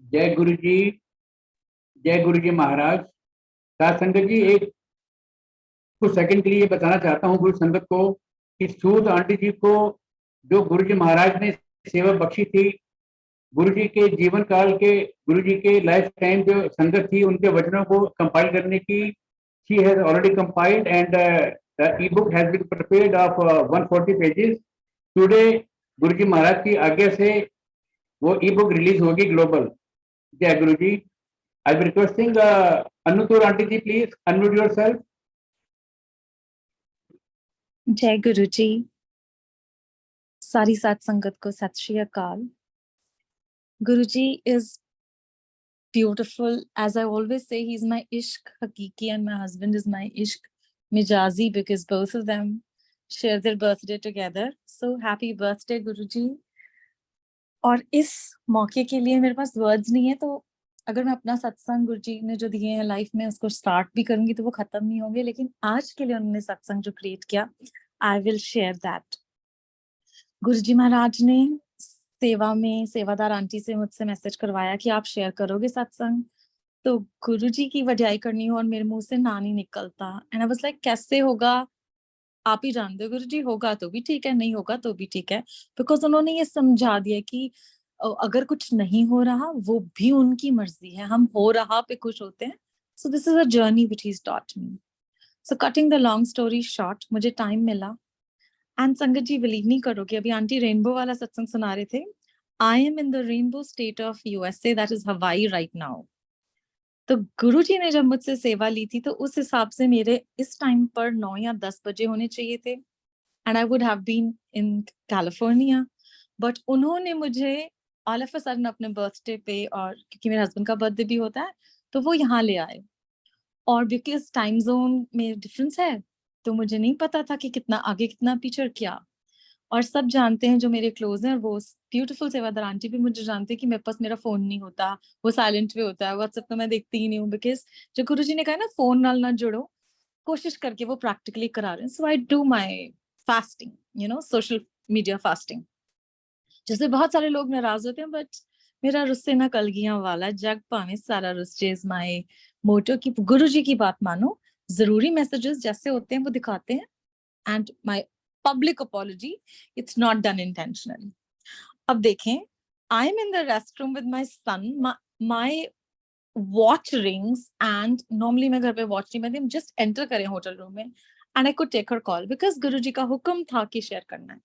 जय गुरु जी, जय गुरु जी महाराज। साथ संगत जी, एक कुछ सेकंड के लिए बताना चाहता हूँ गुरु संगत को कि सूद आंटी जी को जो गुरु जी महाराज ने सेवा बख्शी थी, गुरु जी के जीवन काल के, गुरु जी के लाइफ टाइम जो संगत थी, उनके वचनों को कंपाइल करने की, she has already compiled and the e book has been prepared of 140 pages. Today Guru ji Maharaj की आज्ञा से वो ई बुक रिलीज होगी ग्लोबल। जय Guru ji. I am requesting अन्नूतूर aunty ji, please unmute yourself. जय गुरु जी। सारी सात संगत को सत श्री अकाल। गुरु जी is beautiful. As I always say, he's my ishq hakiki and my husband is my ishq mijazi because both of them share their birthday together. So happy birthday गुरु जी। और इस मौके के लिए मेरे पास वर्ड्स नहीं है, तो अगर मैं अपना सत्संग गुरु जी ने जो दिए हैं लाइफ में उसको स्टार्ट भी करूंगी तो वो खत्म नहीं होंगे, लेकिन आज के लिए उन्होंने सत्संग जो क्रिएट किया, आई विल शेयर दैट। गुरु जी महाराज ने सेवा में सेवादार आंटी से मुझसे मैसेज करवाया कि आप शेयर करोगे सत्संग, तो गुरु जी की वड्याई करनी हो और मेरे मुंह से ना नहीं निकलता। एंड आई वाज लाइक कैसे होगा, आप ही जानते हो गुरु जी, होगा तो भी ठीक है, नहीं होगा तो भी ठीक है। बिकॉज उन्होंने ये समझा दिया कि अगर कुछ नहीं हो रहा वो भी उनकी मर्जी है, हम हो रहा पे खुश होते हैं। So this is a journey which he taught me. So cutting the long story short, मुझे टाइम मिला एंड संगत जी बिलीव नहीं करोगे, अभी आंटी रेनबो वाला सत्संग सुना रहे थे। आई am in the rainbow state of USA, that is हवाई राइट नाउ। तो गुरु जी ने जब मुझसे सेवा ली थी तो उस हिसाब से मेरे इस टाइम पर 9 या 10 बजे होने चाहिए थे and I would have been in California. But उन्होंने मुझे ऑल ऑफ अ सडन अपने बर्थडे पे, और क्योंकि मेरे हस्बैंड का बर्थडे भी होता है, तो वो यहाँ ले आए। और बिकॉज टाइम जोन में डिफरेंस है तो मुझे नहीं पता था कि कितना आगे कितना पीछे क्या। और सब जानते हैं जो मेरे क्लोज हैं, और वो ब्यूटीफुल सेवादार आंटी भी मुझे जानते हैं कि मेरे पास मेरा फोन नहीं होता, वो साइलेंट पे होता है, व्हाट्सएप तो मैं देखती ही नहीं हूँ। बिकॉज जो गुरु जी ने कहा ना फोन नाल ना जुड़ो, कोशिश करके वो प्रैक्टिकली करा रहे हैं। So I do my fasting, you know, social media fasting, जिससे बहुत सारे लोग नाराज होते हैं, बट मेरा रुस्से ना कलगियां वाला जग पावे सारा रुस्से इज माय मोटो की गुरु जी की बात मानो। जरूरी मैसेजेस जैसे होते हैं वो दिखाते हैं and my public apology, it's not done intentionally. अब देखें, I am in the restroom with my son, my watch rings and normally मैं घर पे वॉच नहीं, मैं जस्ट एंटर करें होटल रूम में and I could take her call because Guru ji का हुक्म था कि शेयर करना है।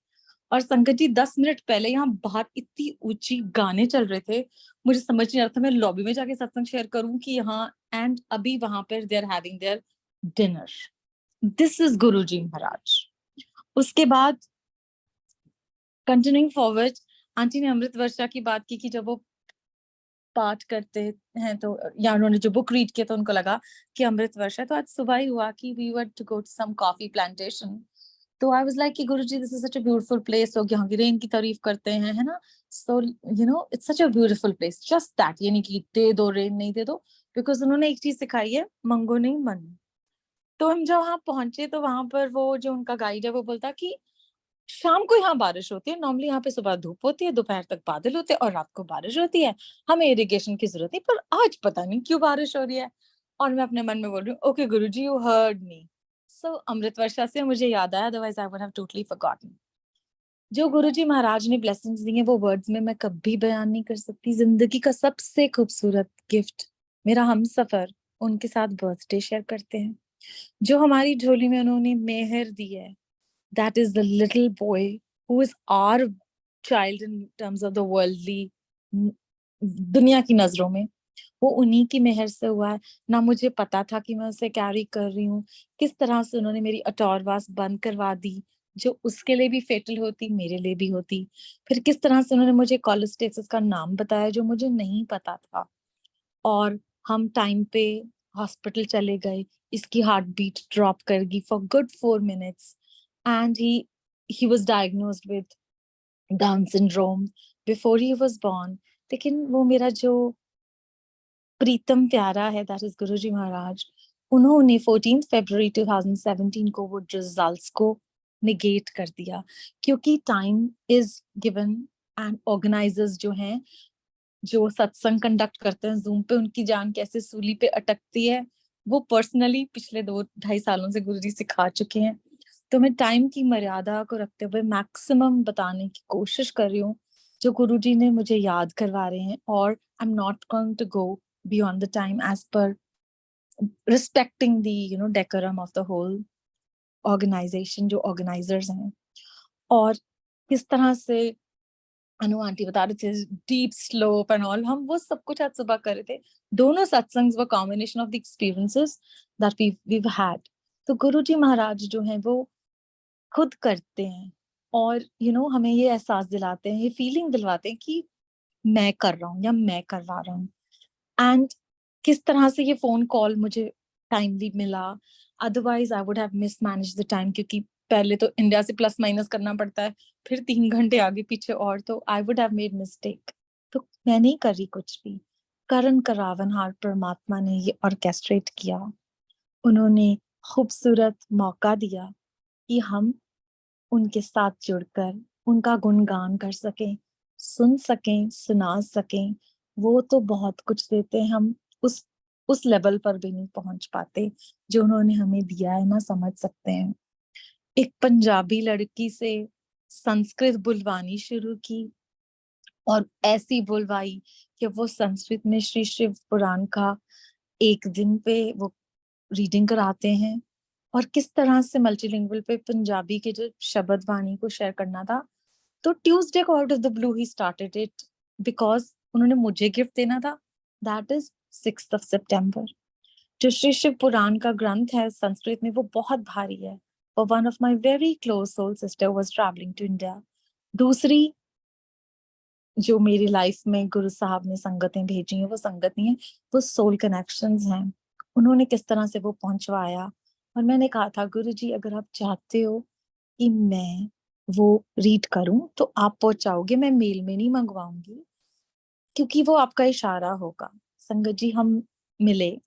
और संगत जी 10 मिनट पहले यहाँ बाहर इतनी ऊंची गाने चल रहे थे, मुझे समझ नहीं आ रहा था मैं लॉबी में जाके सत्संग शेयर करूं कि यहाँ, एंड अभी वहां पर they are having their dinner. This is Guru ji महाराज। उसके बाद कंटिन्यूइंग फॉरवर्ड, आंटी ने अमृत वर्षा की बात की कि जब वो पाठ करते हैं तो, या उन्होंने जो बुक रीड किया तो उनको लगा कि अमृत वर्षा। तो आज सुबह ही हुआ कि we were to go to some coffee plantation, तो आई वाज लाइक कि Guruji this is such a beautiful place, लोग यहाँ की रेन की तारीफ करते हैं, है ना। So you know it's such a beautiful place, just that, ये नहीं कि दे दो रेन, नहीं दे दो, बिकॉज उन्होंने एक चीज सिखाई है, मंगो नहीं मन। तो हम जब वहां पहुंचे तो वहां पर वो जो उनका गाइड है वो बोलता कि शाम को यहाँ बारिश होती है, नॉर्मली यहाँ पे सुबह धूप होती है, दोपहर तक बादल होते हैं और रात को बारिश होती है, हमें इरिगेशन की जरूरत नहीं, पर आज पता नहीं क्यों बारिश हो रही है। और मैं अपने मन में बोल रही हूँ okay Guruji you heard me. So अमृत वर्षा से मुझे याद आया, otherwise I would have totally forgotten. जो गुरुजी महाराज ने ब्लेसिंग्स दी हैं वो वर्ड्स में मैं कभी बयान नहीं कर सकती। जिंदगी का सबसे खूबसूरत गिफ्ट मेरा हम सफर, उनके साथ बर्थडे शेयर करते हैं। जो हमारी झोली में उन्होंने मेहर दी है, that is the little boy who is our child in terms of the worldly, दुनिया की नजरों में वो उन्हीं की मेहर से हुआ है। ना मुझे पता था कि मैं उसे कैरी कर रही हूँ, किस तरह से उन्होंने मेरी अटॉरवास बंद करवा दी, जो उसके लिए भी फेटल होती मेरे लिए भी होती। फिर किस तरह से उन्होंने मुझे कोलेस्टेसिस का नाम बताया जो मुझे नहीं पता था, और हम टाइम पे हॉस्पिटल चले गए। इसकी हार्ट बीट ड्रॉप कर गई for good 4 minutes and he was diagnosed with Down syndrome before he was born। लेकिन वो मेरा जो प्रीतम प्यारा है, दैट इज गुरुजी महाराज, उन्होंने 14 फरवरी 2017 को वो रिजल्ट्स को निगेट कर दिया, क्योंकि time is given and organizers जो हैं जो सत्संग कंडक्ट करते हैं जूम पे, उनकी जान कैसे सूली पे अटकती है, वो पर्सनली पिछले 2-2.5 सालों से गुरुजी सिखा चुके हैं। तो मैं टाइम की मर्यादा को रखते हुए मैक्सिमम बताने की कोशिश कर रही हूँ जो गुरुजी ने मुझे याद करवा रहे हैं, और I am not going to go beyond the time as per respecting the decorum of the whole organization, जो ऑर्गेनाइजर्स हैं। और किस तरह से अनु आंटी बता रहे थे डीप स्लोप एंड ऑल, हम वो सब कुछ आज सुबह कर रहे थे। दोनों सत्संग्स वो combination of the experiences that weave had. तो गुरुजी महाराज जो हैं वो खुद करते हैं, और हमें ये एहसास दिलाते हैं, ये फीलिंग दिलवाते हैं कि मैं कर रहा हूँ या मैं करवा रहा हूँ। एंड किस तरह से ये फोन कॉल मुझे टाइमली मिला, otherwise I would have mismanage the time, क्योंकि पहले तो इंडिया से प्लस माइनस करना पड़ता है, फिर 3 घंटे आगे पीछे, और तो आई वुड हैव मेड मिस्टेक। तो मैं नहीं कर रही कुछ भी, करण करावन हार परमात्मा ने ये ऑर्केस्ट्रेट किया। उन्होंने खूबसूरत मौका दिया कि हम उनके साथ जुड़कर उनका गुणगान कर सकें, सुन सकें, सुना सकें। वो तो बहुत कुछ देते हैं, हम उस लेवल पर भी नहीं पहुंच पाते जो उन्होंने हमें दिया है, ना समझ सकते हैं। एक पंजाबी लड़की से संस्कृत बुलवानी शुरू की, और ऐसी बुलवाई कि वो संस्कृत में श्री शिव पुराण का एक दिन पे वो रीडिंग कराते हैं। और किस तरह से मल्टीलिंगुअल पे पंजाबी के जो शब्द वाणी को शेयर करना था। तो ट्यूसडे को out of the blue he started it, because उन्होंने मुझे गिफ्ट देना था। दैट इज 6 सितंबर। जो श्री शिव पुराण का ग्रंथ है संस्कृत में, वो बहुत भारी है, और one of my very close soul sister was travelling to India. दूसरी जो मेरी लाइफ में गुरु साहब ने संगतें भेजी हैं, वो संगत नहीं है, वो सोल कनेक्शंस हैं। उन्होंने किस तरह से वो पहुंचवाया। और मैंने कहा था गुरु जी अगर आप चाहते हो कि मैं वो रीड करूं तो आप पहुंचाओगे, मैं मेल में नहीं मंगवाऊंगी, क्योंकि वो आपका इशारा होगा। संगत जी हम मिले,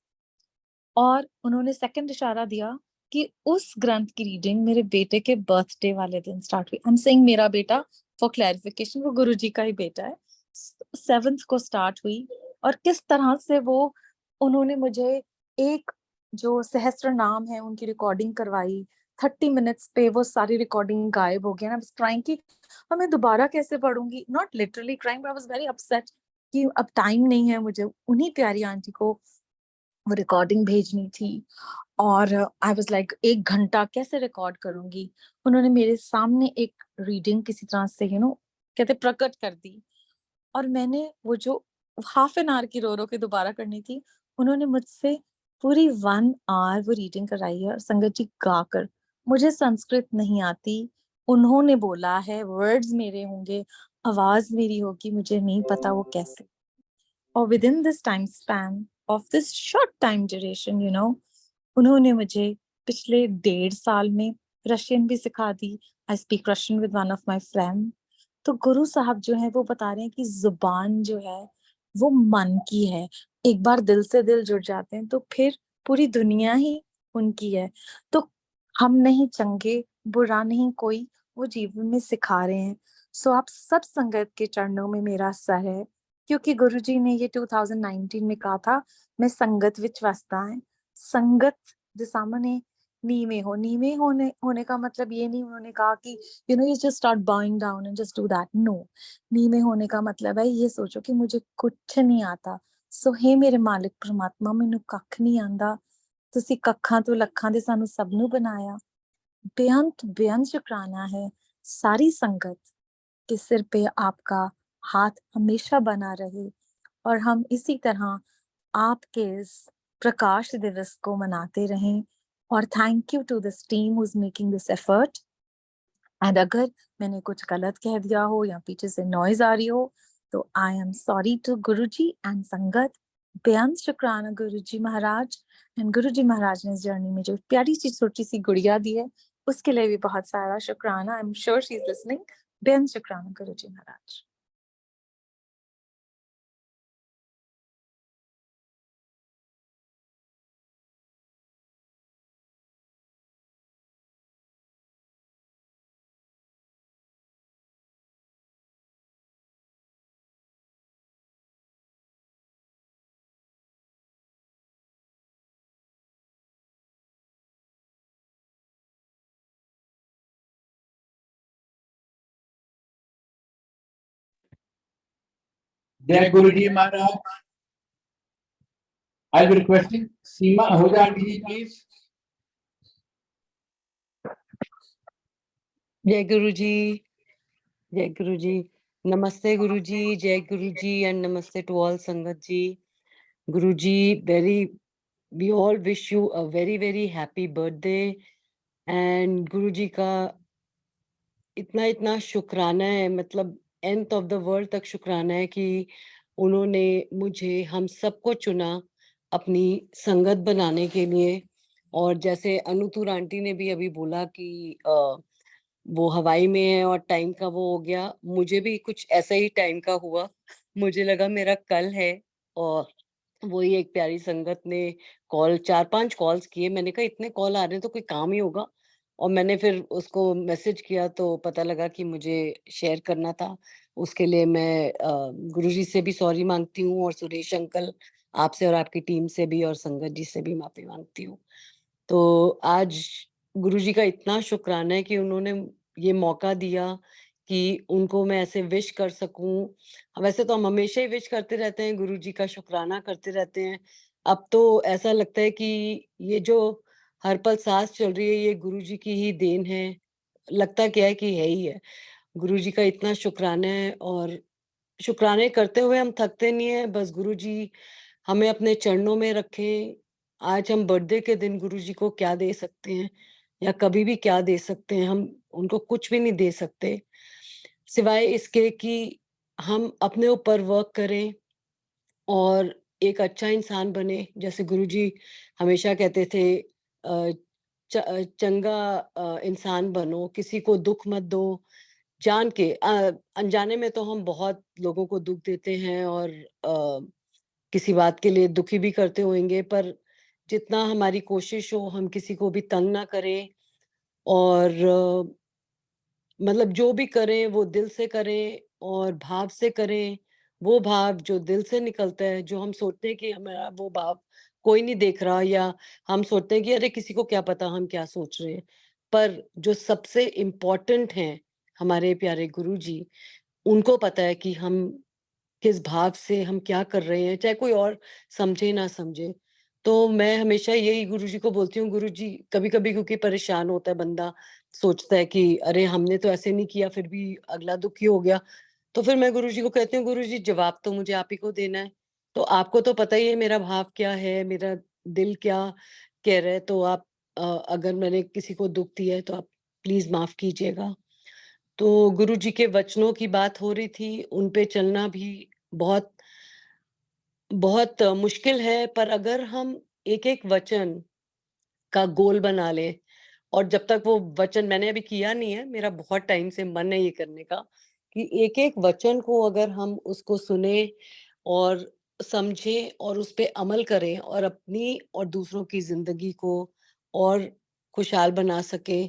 और उन्होंने सेकंड इशारा दिया कि उस ग्रंथ की रीडिंग मेरे बेटे के बर्थडे वाले दिन स्टार्ट हुई। आई एम सेइंग मेरा बेटा फॉर क्लैरिफिकेशन, वो गुरुजी का ही बेटा है। 7th को स्टार्ट हुई, और किस तरह से वो उन्होंने मुझे एक जो सहस्त्र नाम है उनकी रिकॉर्डिंग करवाई। 30 मिनट्स पे वो सारी रिकॉर्डिंग गायब हो गया। आई वाज ट्राइंग कि अब मैं दोबारा कैसे पढ़ूंगी, not literally crying, but I was very upset कि अब टाइम नहीं है मुझे उन्हीं प्यारी आंटी को वो रिकॉर्डिंग भेजनी थी। और आई वाज लाइक 1 घंटा कैसे रिकॉर्ड करूंगी। उन्होंने मेरे सामने एक रीडिंग किसी तरह से कहते प्रकट कर दी, और मैंने वो जो हाफ एन आवर की रो रो के दोबारा करनी थी, उन्होंने मुझसे पूरी 1 आवर वो रीडिंग कराई है, और संगत जी गाकर। मुझे संस्कृत नहीं आती, उन्होंने बोला है, वर्ड्स मेरे होंगे, आवाज मेरी होगी, मुझे नहीं पता वो कैसे। और with in this time span of this short time duration, उन्होंने मुझे पिछले 1.5 साल में रशियन भी सिखा दी। I speak Russian with one of my friend. तो गुरु साहब जो है वो बता रहे हैं कि जुबान जो है वो मन की है, एक बार दिल से दिल जुड़ जाते हैं तो फिर पूरी दुनिया ही उनकी है। तो हम नहीं चंगे, बुरा नहीं कोई, वो जीवन में सिखा रहे हैं। सो आप सब संगत के चरणों में मेरा सर है, क्योंकि गुरुजी ने ये 2019 में कहा था, मैं संगत विच वसदा है। संगत ਦੇ सामने नीवे हो, नीवे होने का मतलब ये नहीं उन्होंने कहा कि you just start bowing down and just do that, no। नीवे होने का मतलब है ये सोचो कि मुझे कुछ नहीं आता, सो हे मेरे मालिक परमात्मा ਮੈਨੂੰ ਕੱਖ ਨਹੀਂ ਆਂਦਾ, ਤੁਸੀਂ ਕੱਖਾਂ ਤੋਂ ਲੱਖਾਂ ਦੇ ਸਾਨੂੰ ਸਭ ਨੂੰ बनाया। बेअंत बेअंत शुक्राना है सारी संगत के सिर पे आपका हाथ हमेशा बना रहे, और हम इसी तरह आपके इस प्रकाश दिवस को मनाते रहें। और thank you to this team who is making this effort. And अगर मैंने कुछ गलत कह दिया हो या पीछे से नॉइज आ रही हो, तो I am sorry to Guruji and संगत। बेअंत शुक्राना गुरुजी महाराज। एंड गुरुजी महाराज ने इस जर्नी में जो प्यारी सी छोटी सी गुड़िया दी है, उसके लिए भी बहुत सारा शुक्राना। I am sure she is listening. बेअंत शुक्राना गुरुजी महाराज। जय Guru ji Maharaj. I will requesting Seema Ahuja aunty ji please. जय गुरु जी, जय गुरु जी। नमस्ते गुरु जी, जय गुरु जी and namaste to all संगत जी। गुरु जी, we all wish you a very happy birthday and गुरु जी का इतना शुक्राना है, मतलब एंड ऑफ द वर्ल्ड तक शुक्राना है कि उन्होंने मुझे हम सबको चुना अपनी संगत बनाने के लिए। और जैसे अनुतूर आंटी ने भी अभी बोला कि वो हवाई में है और टाइम का वो हो गया, मुझे भी कुछ ऐसा ही टाइम का हुआ। मुझे लगा मेरा कल है और वही एक प्यारी संगत ने कॉल 4-5 कॉल्स किए। मैंने कहा इतने कॉल आ रहे हैं तो कोई काम ही होगा, और मैंने फिर उसको मैसेज किया तो पता लगा कि मुझे शेयर करना था। उसके लिए मैं गुरुजी से भी सॉरी माँगती हूँ और सुरेश अंकल आपसे और आपकी टीम से भी और संगत जी से भी माफ़ी माँगती हूँ। तो आज गुरुजी का इतना शुक्राना है कि उन्होंने ये मौका दिया कि उनको मैं ऐसे विश कर सकूँ। वैसे तो हम हमेशा ही विश करते रहते हैं, गुरुजी का शुक्राना करते रहते हैं। अब तो ऐसा लगता है कि ये जो हर पल साँस चल रही है, ये गुरुजी की ही देन है। लगता क्या है कि है ही है। गुरुजी का इतना शुक्राना है और शुक्राने करते हुए हम थकते नहीं हैं, बस गुरुजी हमें अपने चरणों में रखें। आज हम बर्थडे के दिन गुरुजी को क्या दे सकते हैं या कभी भी क्या दे सकते हैं? हम उनको कुछ भी नहीं दे सकते, सिवाय इसके कि हम अपने ऊपर वर्क करें और एक अच्छा इंसान बने। जैसे गुरुजी हमेशा कहते थे चंगा इंसान बनो, किसी को दुःख मत दो। जान के अनजाने में तो हम बहुत लोगों को दुःख देते हैं और किसी बात के लिए दुखी भी करते होंगे, पर जितना हमारी कोशिश हो हम किसी को भी तंग ना करें और मतलब जो भी करें वो दिल से करें और भाव से करें। वो भाव जो दिल से निकलता है, जो हम सोचते हैं कि हमारा वो भाव कोई नहीं देख रहा, या हम सोचते हैं कि अरे किसी को क्या पता हम क्या सोच रहे हैं। पर जो सबसे इम्पोर्टेंट हैं हमारे प्यारे गुरुजी, उनको पता है कि हम किस भाव से हम क्या कर रहे हैं, चाहे कोई और समझे ना समझे। तो मैं हमेशा यही गुरुजी को बोलती हूँ, गुरुजी कभी-कभी क्योंकि परेशान होता है बंदा, सोचता है कि अरे हमने तो ऐसे नहीं किया फिर भी अगला दुखी हो गया। तो फिर मैं गुरुजी को कहती हूँ, गुरुजी जवाब तो मुझे आप ही को देना है। तो आपको तो पता ही है मेरा भाव क्या है, मेरा दिल क्या कह रहा है, तो आप अगर मैंने किसी को दुःख दिया है तो आप प्लीज़ माफ़ कीजिएगा। तो गुरुजी के वचनों की बात हो रही थी, उन पे चलना भी बहुत बहुत मुश्किल है, पर अगर हम एक-एक वचन का गोल बना लें और जब तक वो वचन मैंने अभी किया नहीं है, मेरा बहुत टाइम से मन है ये करने का, कि एक-एक वचन को अगर हम उसको सुनें और समझें और उस पे अमल करें और अपनी और दूसरों की ज़िंदगी को और खुशहाल बना सकें।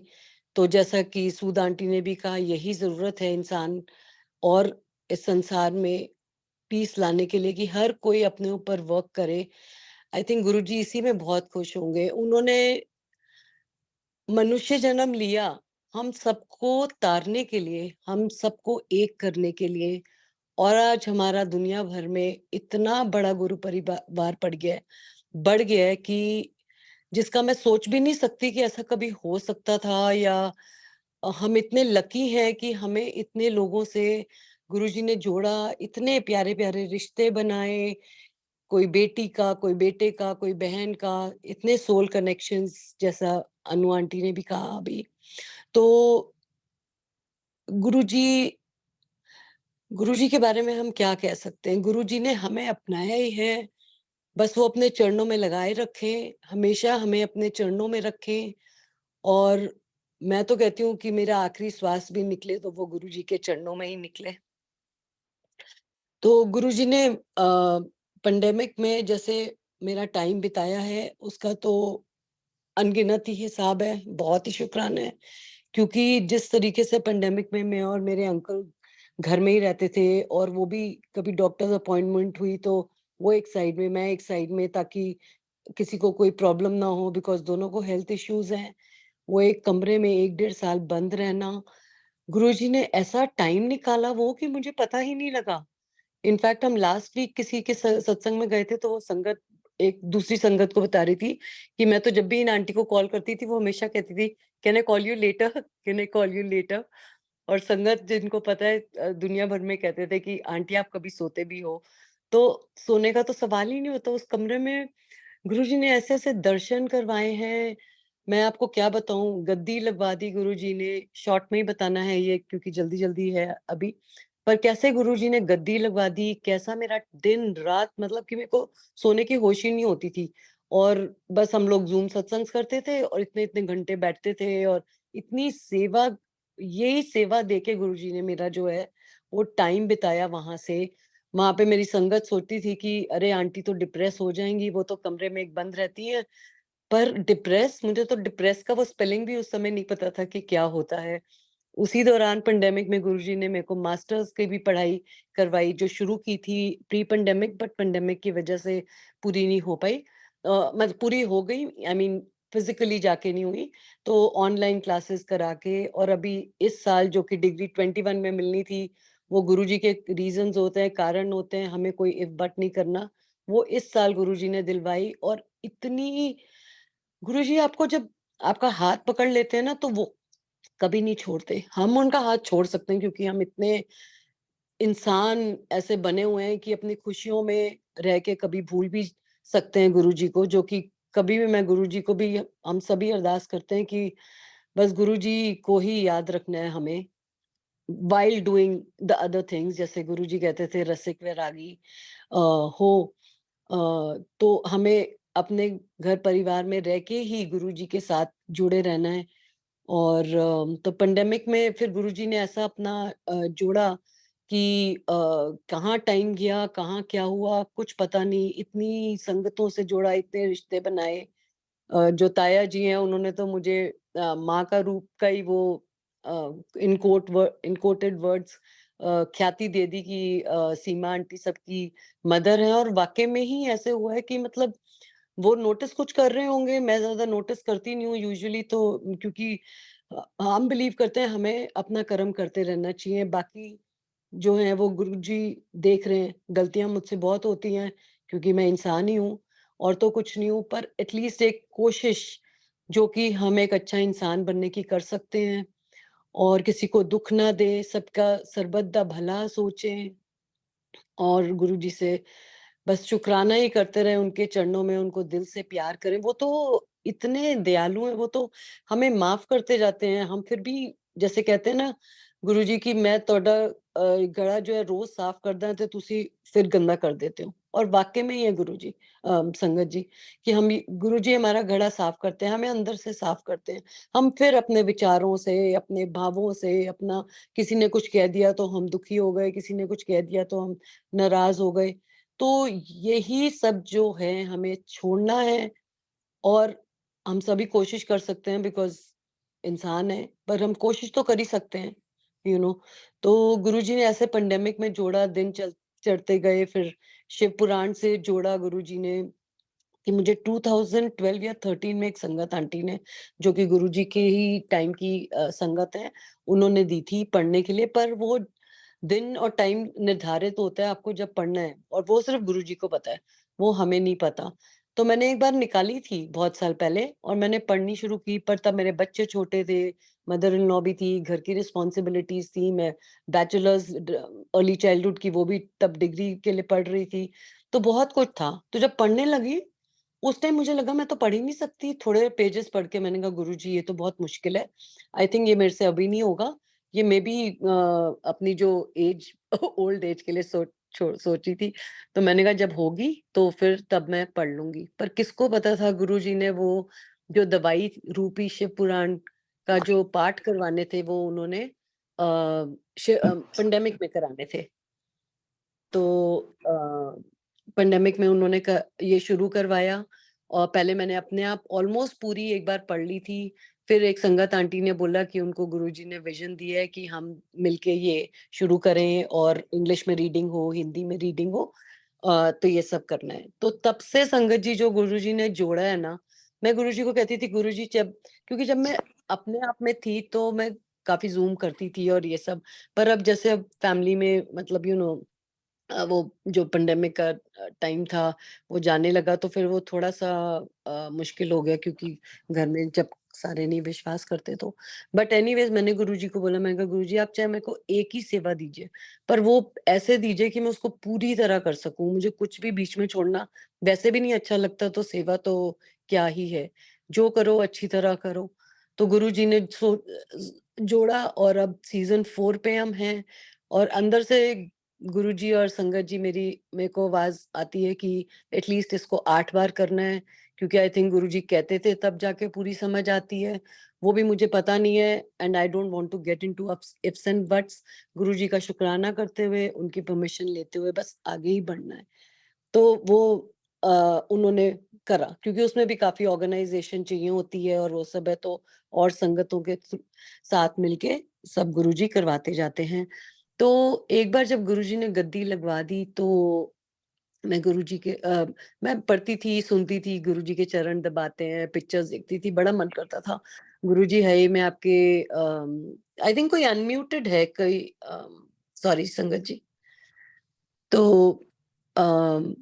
तो जैसा कि सूद आंटी ने भी कहा, यही ज़रूरत है इंसान और इस संसार में पीस लाने के लिए कि हर कोई अपने ऊपर वर्क करे। आई थिंक गुरुजी इसी में बहुत खुश होंगे। उन्होंने मनुष्य जन्म लिया हम सबको तारने के लिए, हम सबको एक करने के लिए, और आज हमारा दुनिया भर में इतना बड़ा गुरु परिवार बढ़ गया है कि जिसका मैं सोच भी नहीं सकती कि ऐसा कभी हो सकता था, या हम इतने लकी हैं कि हमें इतने लोगों से गुरुजी ने जोड़ा, इतने प्यारे-प्यारे रिश्ते बनाए, कोई बेटी का, कोई बेटे का, कोई बहन का, इतने सोल कनेक्शंस जैसा अनु आंटी ने भी कहा अभी। तो गुरुजी गुरुजी के बारे में हम क्या कह सकते हैं? गुरुजी ने हमें अपनाया ही है, बस वो अपने चरणों में लगाए रखें, हमेशा हमें अपने चरणों में रखें। और मैं तो कहती हूँ कि मेरा आखिरी श्वास भी निकले तो वो गुरुजी के चरणों में ही निकले। तो गुरुजी ने पैंडेमिक में जैसे मेरा टाइम बिताया है, उसका तो अनगिनत ही हिसाब है, बहुत ही शुक्राना है। क्योंकि जिस तरीके से पैंडेमिक में मैं और मेरे अंकल घर में ही रहते थे, और वो भी कभी डॉक्टर्स अपॉइंटमेंट हुई तो वो एक साइड में, मैं एक साइड में, ताकि किसी को कोई प्रॉब्लम ना हो, बिकॉज़ दोनों को हेल्थ इश्यूज़ हैं। वो एक कमरे में 1 डेढ़ साल बंद रहना, गुरुजी ने ऐसा टाइम निकाला वो कि मुझे पता ही नहीं लगा इनफैक्ट हम लास्ट वीक किसी के सत्संग में गए थे, तो वो संगत एक दूसरी संगत को बता रही थी कि मैं तो जब भी इन आंटी को कॉल करती थी, वो हमेशा कहती थी, can I call you later, can I call you later. और संगत जिनको पता है दुनिया भर में कहते थे कि आंटी आप कभी सोते भी हो, तो सोने का तो सवाल ही नहीं होता उस कमरे में। गुरुजी ने ऐसे-ऐसे दर्शन करवाए हैं, मैं आपको क्या बताऊँ, गद्दी लगवा दी गुरुजी ने, शॉर्ट में ही बताना है ये क्योंकि जल्दी-जल्दी है अभी। पर कैसे गुरुजी ने गद्दी लगवा दी, कैसा मेरा दिन-रात मतलब कि मेरे को सोने की होश ही नहीं होती थी। और बस हम लोग ज़ूम सत्संग करते थे और इतने-इतने घंटे बैठते थे और इतनी सेवा, यही सेवा देके गुरुजी ने मेरा जो है वो टाइम बिताया वहाँ से। वहाँ पे मेरी संगत सोचती थी कि अरे आंटी तो डिप्रेस हो जाएँगी, वो तो कमरे में एक बंद रहती हैं। पर डिप्रेस, मुझे तो डिप्रेस का वो स्पेलिंग भी उस समय नहीं पता था कि क्या होता है। उसी दौरान पेंडेमिक में गुरुजी ने मेरे को मास्टर्स की भी पढ़ाई करवाई, जो शुरू की थी प्री पेंडेमिक, बट पेंडेमिक की वजह से पूरी नहीं हो पाई। मतलब पूरी हो गई, आई मीन फिजिकली जाके नहीं हुई, तो ऑनलाइन क्लासेस करा के। और अभी इस साल जो कि डिग्री 21 में मिलनी थी, वो गुरुजी के रीजंस होते हैं, कारण होते हैं, हमें कोई इफ बट नहीं करना। वो इस साल गुरुजी ने दिलवाई। और इतनी, गुरुजी आपको जब आपका हाथ पकड़ लेते हैं ना, तो वो कभी नहीं छोड़ते। हम उनका हाथ छोड़ सकते हैं क्योंकि हम इतने इंसान ऐसे बने हुए हैं कि अपनी खुशियों में रह के कभी भूल भी सकते हैं गुरुजी को, जो कि कभी भी मैं गुरुजी को भी, हम सभी अरदास करते हैं कि बस गुरुजी को ही याद रखना है हमें, while doing the other things. जैसे गुरुजी कहते थे रसिक वैरागी हो, तो हमें अपने घर परिवार में रह के ही गुरुजी के साथ जुड़े रहना है। और तो पेंडेमिक में फिर गुरुजी ने ऐसा अपना जोड़ा कि कहाँ टाइम गया, कहाँ क्या हुआ, कुछ पता नहीं। इतनी संगतों से जोड़ा, इतने रिश्ते बनाए। जो ताया जी हैं, उन्होंने तो मुझे माँ का रूप का ही वो इनकोटेड वर्ड्स ख्याति दे दी कि सीमा आंटी सबकी मदर है। और वाकई में ही ऐसे हुआ है कि मतलब वो नोटिस कुछ कर रहे होंगे, मैं ज्यादा नोटिस करती नहीं हूँ यूजुअली, तो क्योंकि हम बिलीव करते हैं हमें अपना कर्म करते रहना चाहिए, बाकी जो है वो गुरुजी देख रहे हैं। गलतियां मुझसे बहुत होती हैं क्योंकि मैं इंसान ही हूँ और तो कुछ नहीं हूँ, पर एटलीस्ट एक कोशिश जो कि हम एक अच्छा इंसान बनने की कर सकते हैं। और किसी को दुख ना दे, सबका सरबत दा भला सोचें। और गुरुजी से बस शुक्राना ही करते रहे, उनके चरणों में उनको दिल से प्यार करें। वो तो इतने दयालु हैं, वो तो हमें माफ करते जाते हैं। हम फिर भी जैसे कहते हैं ना गुरुजी की, मैं तोड़ा गड़ा जो है रोज साफ करदा है, तो तुसी फिर गंदा कर देते हो। और वाकई में ही है गुरुजी, संगत जी, कि हम गुरुजी हमारा घड़ा साफ करते हैं, हमें अंदर से साफ करते हैं। हम फिर अपने विचारों से, अपने भावों से, अपना, किसी ने कुछ कह दिया तो हम दुखी हो गए, किसी ने कुछ कह दिया तो हम नाराज हो गए। तो यही सब जो है हमें छोड़ना है। और हम सभी कोशिश कर सकते हैं बिकॉज़ इंसान है, पर हम कोशिश तो कर ही सकते हैं, यू नो। तो गुरुजी ने ऐसे पेंडेमिक में जोड़ा, दिन चढ़ते गए, फिर शिव पुराण से जोड़ा गुरुजी ने कि मुझे 2012 या 13 में एक संगत आंटी ने, जो कि गुरुजी के ही टाइम की संगत है, उन्होंने दी थी पढ़ने के लिए। पर वो दिन और टाइम निर्धारित होता है आपको जब पढ़ना है, और वो सिर्फ गुरुजी को पता है, वो हमें नहीं पता। तो मैंने एक बार निकाली थी बहुत साल पहले और मैंने पढ़नी शुरू की, पर तब मेरे बच्चे छोटे थे, मदर इन लॉ भी थी, घर की रिस्पॉन्सिबिलिटीज थी, मैं बैचलर्स अर्ली चाइल्डहुड की वो भी तब डिग्री के लिए पढ़ रही थी, तो बहुत कुछ था। तो जब पढ़ने लगी उस टाइम मुझे लगा मैं तो पढ़ ही नहीं सकती, थोड़े पेजेस पढ़ के मैंने कहा गुरुजी ये तो बहुत मुश्किल है। आई थिंक ये मेरे से अभी नहीं होगा। ये मे बी अपनी जो एज ओल्ड एज के लिए सोची थी। तो मैंने कहा जब होगी तो फिर तब मैं पढ़ लूँगी। पर किसको पता था गुरुजी ने वो जो दवाई रूपी शिव पुराण का जो पाठ करवाने थे वो उन्होंने पेंडेमिक में कराने थे। तो पेंडेमिक में उन्होंने ये शुरू करवाया और पहले मैंने अपने आप ऑलमोस्ट पूरी एक बार पढ़ ली थी। फिर एक संगत आंटी ने बोला कि उनको गुरुजी ने विजन दिया है कि हम मिलके ये शुरू करें और इंग्लिश में रीडिंग हो, हिंदी में रीडिंग हो। तो ये सब करना है। तो तब से संगत जी जो गुरुजी ने जोड़ा है ना, मैं गुरुजी को कहती थी गुरुजी जब, क्योंकि जब मैं अपने आप में थी तो मैं काफ़ी ज़ूम करती थी और ये सब। पर अब जैसे अब फैमिली में मतलब वो जो पेंडेमिक का टाइम था वो जाने लगा, तो फिर वो थोड़ा-सा मुश्किल हो गया, क्योंकि घर में जब सारे नहीं विश्वास करते तो। बट एनीवेज़ मैंने गुरुजी को बोला, मैंने कहा गुरुजी आप चाहे मेरे को एक ही सेवा दीजिए, पर वो ऐसे दीजिए कि मैं उसको पूरी तरह कर सकूँ। मुझे कुछ भी बीच में छोड़ना वैसे भी नहीं अच्छा लगता, तो सेवा तो क्या ही है। जो करो अच्छी तरह करो। तो गुरुजी ने जोड़ा, और अब सीज़न 4 पे हम हैं, और अंदर से गुरुजी और संगत जी मेरे को आवाज़ आती है कि एटलीस्ट इसको 8 बार करना है, क्योंकि आई थिंक गुरुजी कहते थे तब जाके पूरी समझ आती है। वो भी मुझे पता नहीं है, and I don't want to get into ifs and buts. Guruji का शुकराना करते हुए, उनकी परमिशन लेते हुए बस आगे ही बढ़ना है। तो वो उन्होंने करा, क्योंकि उसमें भी काफ़ी ऑर्गेनाइज़ेशन चाहिए होती है और वो सब है, तो और संगतों के साथ मिलके सब गुरुजी करवाते जाते हैं। तो एक बार जब गुरुजी ने गद्दी लगवा दी, तो मैं गुरुजी के मैं पढ़ती थी, सुनती थी, गुरुजी के चरण दबाते हैं, पिक्चर्स देखती थी, बड़ा मन करता था। गुरुजी है ही, मैं आपके आई थिंक कोई अनम्यूटेड है, कोई सॉरी संगत जी। तो अम,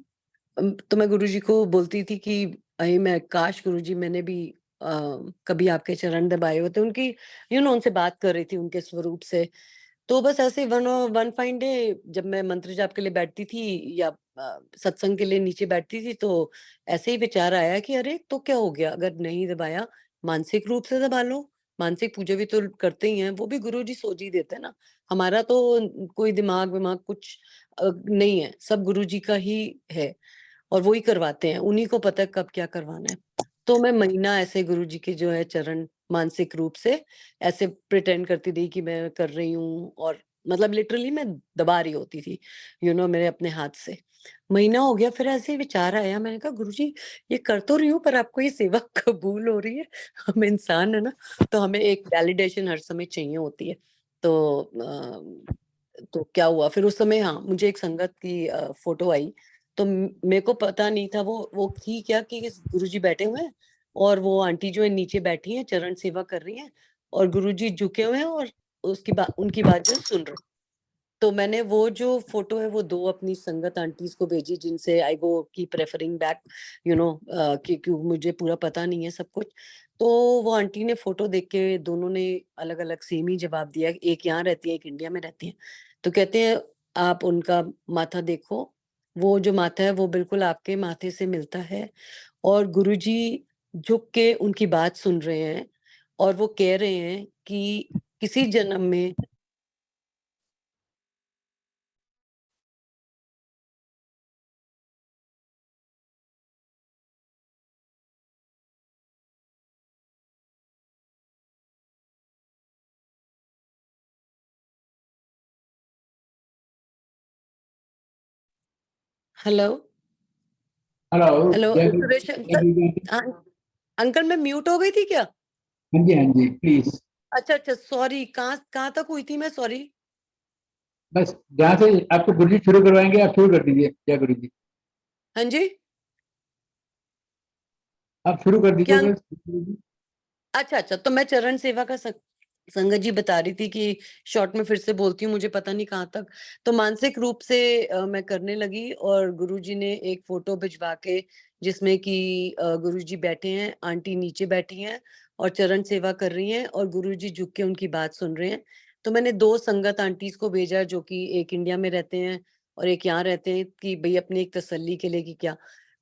तो मैं गुरुजी को बोलती थी कि अरे मैं काश गुरुजी मैंने भी कभी आपके चरण दबाए होते। उनकी उनसे बात कर रही थी उनके स्वरूप से। तो बस ऐसे वन फाइन डे जब मैं मंत्र जाप के लिए बैठती थी, या सत्संग के लिए नीचे बैठती थी, तो ऐसे ही विचार आया कि अरे तो क्या हो गया, अगर नहीं दबाया, मानसिक रूप से दबा लो। मानसिक पूजा भी तो करते ही हैं, वो भी गुरु जी सोच ही देते हैं ना। हमारा तो कोई दिमाग विमाग कुछ नहीं है, सब गुरु जी का ही है, और वो ही करवाते हैं, उन्हीं को पता है कब क्या करवाना है। तो मैं महीना ऐसे गुरुजी के जो है चरण मानसिक रूप से ऐसे प्रिटेंड करती रही कि मैं कर रही हूँ, और मतलब लिटरली मैं दबा रही होती थी, मेरे अपने हाथ से। महीना हो गया, फिर ऐसे ही विचार आया, मैंने कहा गुरुजी ये कर तो रही हूँ, पर आपको ये सेवा कबूल हो रही है? हम इंसान है ना, तो हमें एक वैलिडेशन हर समय चाहिए होती है। तो तो क्या हुआ फिर उस समय, हाँ, मुझे एक संगत की फोटो आई, तो मेरे को पता नहीं था वो थी क्या, कि गुरुजी बैठे हुए हैं, और वो आंटी जो है नीचे बैठी हैं, चरण सेवा कर रही हैं, और गुरुजी झुके हुए हैं, और उसकी बात उनकी बात जो है सुन रहे हैं। तो मैंने वो जो फ़ोटो है वो 2 अपनी संगत आंटीज़ को भेजी, जिनसे I will keep referring back, क्योंकि मुझे पूरा पता नहीं है सब कुछ। तो वो आंटी ने फ़ोटो देख के दोनों ने अलग-अलग सेम ही जवाब दिया, एक यहाँ रहती है, एक इंडिया में रहती है। तो कहते हैं आप उनका माथा देखो, वो जो माथा है वो बिल्कुल आपके माथे से मिलता है, और गुरुजी झुक के उनकी बात सुन रहे हैं, और वो कह रहे हैं कि किसी जन्म में। हेलो? हेलो। हेलो जय गुरु। सुरेश जय अंकल। गुरु जी। हाँ, अंकल मैं म्यूट हो गई थी क्या? हाँ जी, हाँ जी, प्लीज। अच्छा, अच्छा, सॉरी, कहाँ कहाँ तक हुई थी मैं? सॉरी। बस जहाँ से आपको गुरु जी शुरू करवाएंगे आप शुरू कर दीजिए। जय गुरु जी। हाँ जी? आप शुरू कर दीजिए क्या? बस गुरु जी। अच्छा, अच्छा, तो मैं चरण सेवा का संगत जी बता रही थी कि शॉर्ट में फिर से बोलती हूँ, मुझे पता नहीं कहाँ तक। तो मानसिक रूप से मैं करने लगी, और गुरुजी ने एक फ़ोटो भिजवा के, जिसमें कि गुरुजी बैठे हैं, आंटी नीचे बैठी हैं और चरण सेवा कर रही हैं, और गुरुजी झुक के उनकी बात सुन रहे हैं। तो मैंने 2 संगत आंटीज़ को भेजा, जो कि एक इंडिया में रहते हैं और एक यहाँ रहते हैं, कि भई अपनी एक तसल्ली के लिए कि क्या।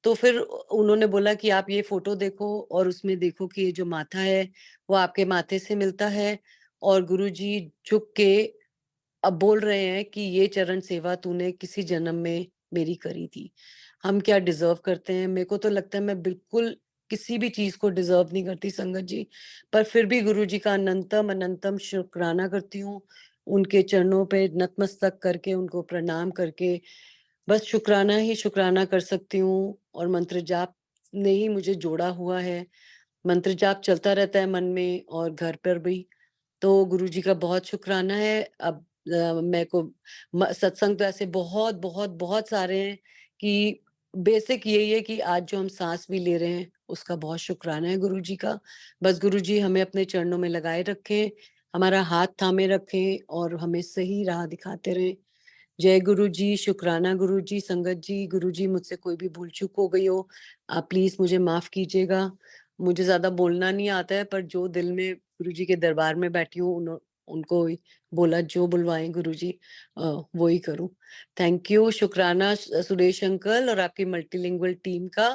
तो फिर उन्होंने बोला कि आप ये फ़ोटो देखो, और उसमें देखो कि ये जो माथा है, वो आपके माथे से मिलता है, और गुरुजी झुक के अब बोल रहे हैं कि ये चरण सेवा तूने किसी जन्म में मेरी करी थी। हम क्या डिज़र्व करते हैं? मेरे को तो लगता है मैं बिल्कुल किसी भी चीज़ को डिज़र्व नहीं करती संगत जी, पर फिर भी गुरुजी का अनंतम, अनंतम शुकराना करती हूँ। उनके चरणों पे नतमस्तक करके, उनको प्रणाम करके बस शुकराना ही शुकराना कर सकती हूँ, और मंत्र जाप ने ही मुझे जोड़ा हुआ है। मंत्र जाप चलता रहता है मन में और घर पर भी। तो गुरुजी का बहुत शुकराना है। अब मेरे को सत्संग तो ऐसे बहुत बहुत बहुत सारे हैं, कि बेसिक यही है कि आज जो हम सांस भी ले रहे हैं उसका बहुत शुक्राना है गुरुजी का। बस गुरुजी हमें अपने चरणों में लगाए रखें, हमारा हाथ थामे रखें, और हमें सही राह दिखाते रहें। जय गुरु जी, शुक्राना गुरु जी, संगत जी, गुरु जी मुझसे कोई भी भूल चूक हो गई हो, आप प्लीज मुझे माफ कीजिएगा। मुझे ज्यादा बोलना नहीं आता है, पर जो दिल में गुरु जी के दरबार में बैठी हूँ उनको ही बोला, जो बुलवाएं गुरु जी वो ही करूँ। थैंक यू, शुक्राना सुरेश अंकल और आपकी मल्टीलिंगुअल टीम का,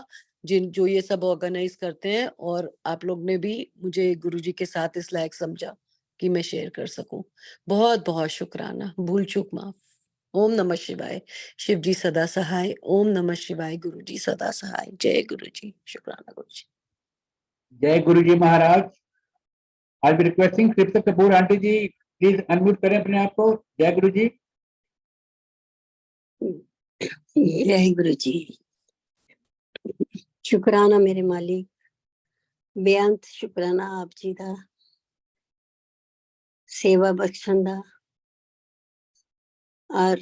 जो ये सब ऑर्गेनाइज करते हैं, और आप लोग ने भी मुझे गुरु जी के साथ इस लायक समझा कि मैं शेयर कर सकूं। बहुत बहुत शुक्राना, भूल चूक माफ। ओम नमः शिवाय। शिव जी सदा सहाय। ओम नमः शिवाय। गुरु जी सदा सहाय। जय गुरु जी। शुक्राना गुरु जी। जय Guru ji Maharaj. I be requesting Tript Kapoor aunty ji, please unmute करें अपने आप को। जय गुरु जी। जय गुरु जी। शुक्राना मेरे मालिक, बेअंत शुक्राना आप जी दा, सेवा बख्शण दा और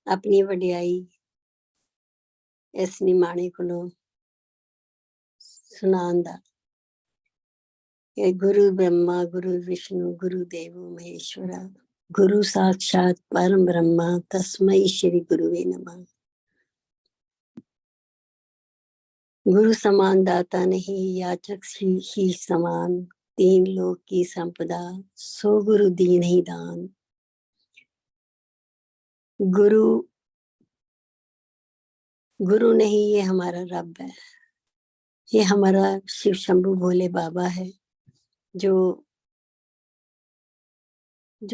अपनी वडियाई इस निमाणे कोलों सुनान दा। ये गुरु ब्रह्मा गुरु विष्णु गुरु देवो महेश्वरा, गुरु साक्षात परम ब्रह्मा तस्मै श्री गुरुवे नमः। गुरु समान दाता नहीं, याचक ही समान, तीन लोक की संपदा सो गुरु दीन ही दान। गुरु नहीं, ये हमारा रब है, ये हमारा शिव शंभू भोले बाबा है, जो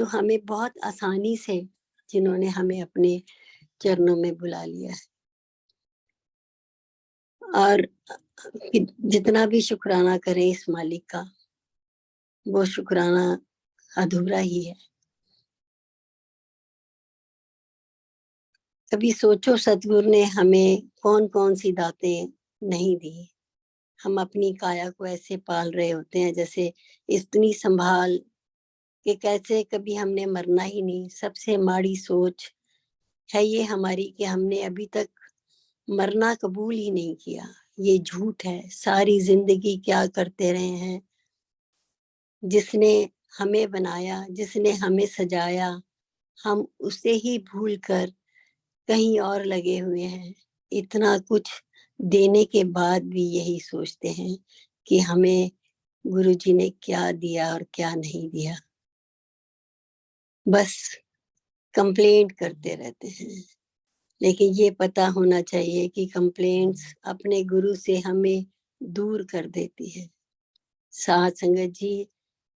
हमें बहुत आसानी से, जिन्होंने हमें अपने चरणों में बुला लिया है। और जितना भी शुक्राना करें इस मालिक का, वो शुक्राना अधूरा ही है। कभी सोचो सतगुरु ने हमें कौन कौन सी दातें नहीं दी। हम अपनी काया को ऐसे पाल रहे होते हैं जैसे इतनी संभाल कि कैसे कभी हमने मरना ही नहीं। सबसे माड़ी सोच है ये हमारी कि हमने अभी तक मरना कबूल ही नहीं किया। ये झूठ है। सारी जिंदगी क्या करते रहे हैं। जिसने हमें बनाया, जिसने हमें सजाया, हम उसे ही भूलकर कहीं और लगे हुए हैं। इतना कुछ देने के बाद भी यही सोचते हैं कि हमें गुरुजी ने क्या दिया और क्या नहीं दिया। बस कंप्लेंट करते रहते हैं। लेकिन ये पता होना चाहिए कि कंप्लेंट्स अपने गुरु से हमें दूर कर देती है। साथ संगत जी,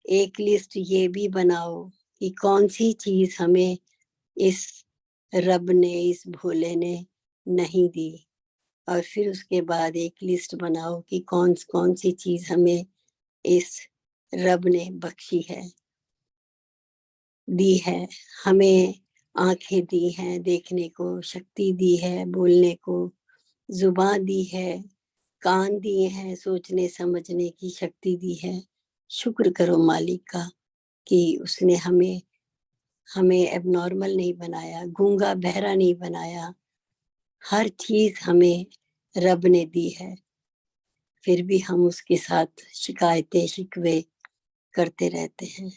एक लिस्ट ये भी बनाओ कि कौन सी चीज हमें इस रब ने, इस भोले ने नहीं दी, और फिर उसके बाद एक लिस्ट बनाओ कि कौन कौन सी चीज हमें इस रब ने बख्शी है, दी है। हमें आंखें दी हैं देखने को, शक्ति दी है बोलने को, जुबान दी है, कान दिए हैं सोचने समझने की शक्ति दी है। शुक्र करो मालिक का कि उसने हमें एबनॉर्मल नहीं बनाया, गूंगा बहरा नहीं बनाया। हर चीज हमें रब ने दी है, फिर भी हम उसके साथ शिकायतें शिकवे करते रहते हैं।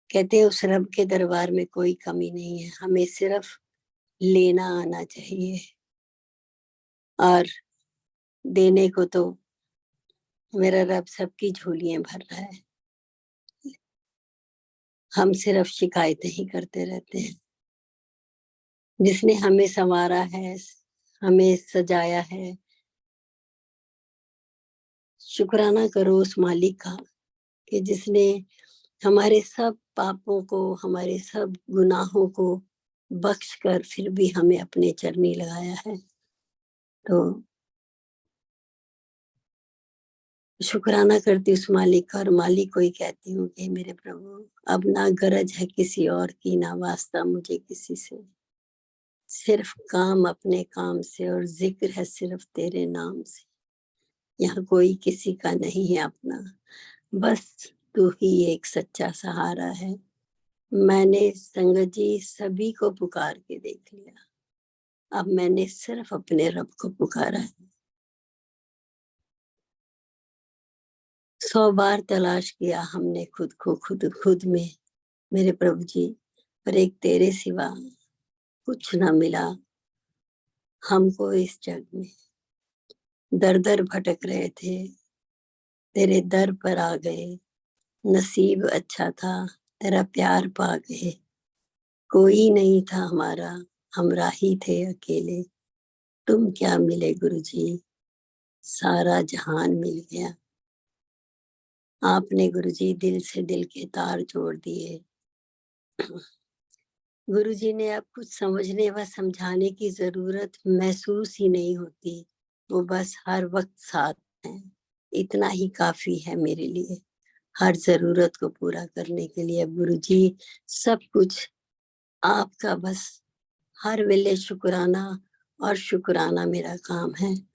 कहते हैं उस रब के दरबार में कोई कमी नहीं है, हमें सिर्फ लेना आना चाहिए। और देने को तो मेरा रब सबकी झोलियां भर रहा है। हम सिर्फ शिकायतें ही करते रहते हैं। जिसने हमें संवारा है, हमें सजाया है, शुक्राना करो उस मालिक का कि जिसने हमारे सब पापों को, हमारे सब गुनाहों को बख्श कर फिर भी हमें अपने चरनी लगाया है। तो शुक्राना करती उस मालिक का, और मालिक को ही कहती हूँ कि मेरे प्रभु, अब ना गरज है किसी और की, ना वास्ता मुझे किसी से, सिर्फ काम अपने काम से, और जिक्र है सिर्फ तेरे नाम से। यहाँ कोई किसी का नहीं है अपना, बस तू ही एक सच्चा सहारा है। मैंने संगत जी सभी को पुकार के देख लिया, अब मैंने सिर्फ अपने रब को पुकारा है। 100 बार तलाश किया हमने खुद को खुद में, मेरे प्रभु जी, पर एक तेरे सिवा कुछ ना मिला हमको इस जग में। दर दर भटक रहे थे, तेरे दर पर आ गए, नसीब अच्छा था, तेरा प्यार पा गए। कोई नहीं था हमारा, हमरा ही थे अकेले, तुम क्या मिले गुरु जी, सारा जहान मिल गया। आपने गुरु जी दिल से दिल के तार जोड़ दिए। गुरु जी ने अब कुछ समझने व समझाने की जरूरत महसूस ही नहीं होती, वो बस हर वक्त साथ हैं। इतना ही काफी है मेरे लिए, हर जरूरत को पूरा करने के लिए। गुरु जी सब कुछ आपका, बस हर वेले शुक्राना और शुक्राना मेरा काम है।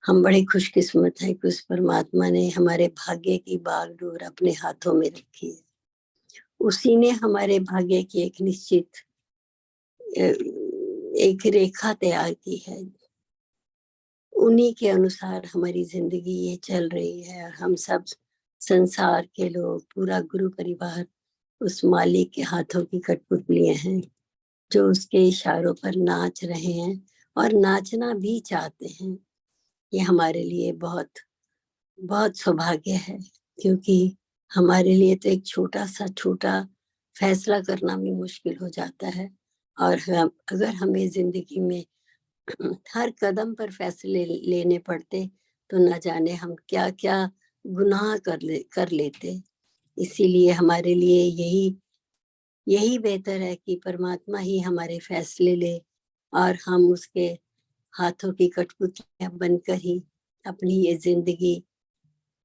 हम बड़े खुशकिस्मत हैं कि उस परमात्मा ने हमारे भाग्य की बागडोर अपने हाथों में रखी है। उसी ने हमारे भाग्य की एक निश्चित एक रेखा तैयार की है। उन्हीं के अनुसार हमारी जिंदगी ये चल रही है, और हम सब संसार के लोग, पूरा गुरु परिवार उस मालिक के हाथों की कठपुतलियां हैं, जो उसके इशारों पर नाच रहे हैं और नाचना भी चाहते हैं। ये हमारे लिए बहुत बहुत सौभाग्य है, क्योंकि हमारे लिए तो एक छोटा फैसला करना भी मुश्किल हो जाता है, और अगर हमें जिंदगी में हर कदम पर फैसले लेने पड़ते तो न जाने हम क्या क्या गुनाह कर लेते। इसीलिए हमारे लिए यही बेहतर है कि परमात्मा ही हमारे फैसले ले, और हम उसके हाथों की कठपुतलियां बनकर ही अपनी ये जिंदगी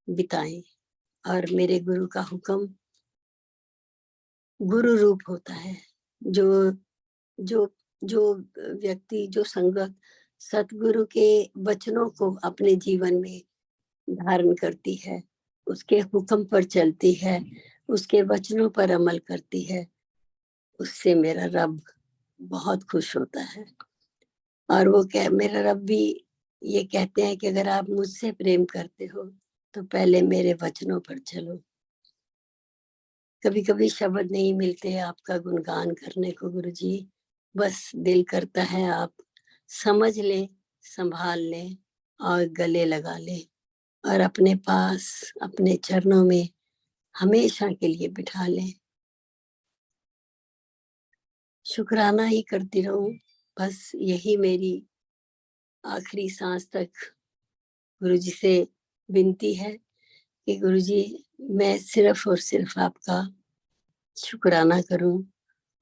बिताएं। और मेरे गुरु का हुक्म गुरु रूप होता है। जो जो जो व्यक्ति, जो संगत सतगुरु के वचनों को अपने जीवन में धारण करती है, उसके हुक्म पर चलती है, उसके वचनों पर अमल करती है, उससे मेरा रब बहुत खुश होता है। और वो मेरा रब भी ये कहते हैं कि अगर आप मुझसे प्रेम करते हो तो पहले मेरे वचनों पर चलो। कभी कभी शब्द नहीं मिलते आपका गुणगान करने को गुरु जी, बस दिल करता है आप समझ ले, संभाल ले और गले लगा ले, और अपने पास अपने चरणों में हमेशा के लिए बिठा ले। शुक्राना ही करती रहूं, बस यही मेरी आखिरी सांस तक गुरु जी से विनती है कि गुरु जी, मैं सिर्फ और सिर्फ आपका शुक्राना करूं।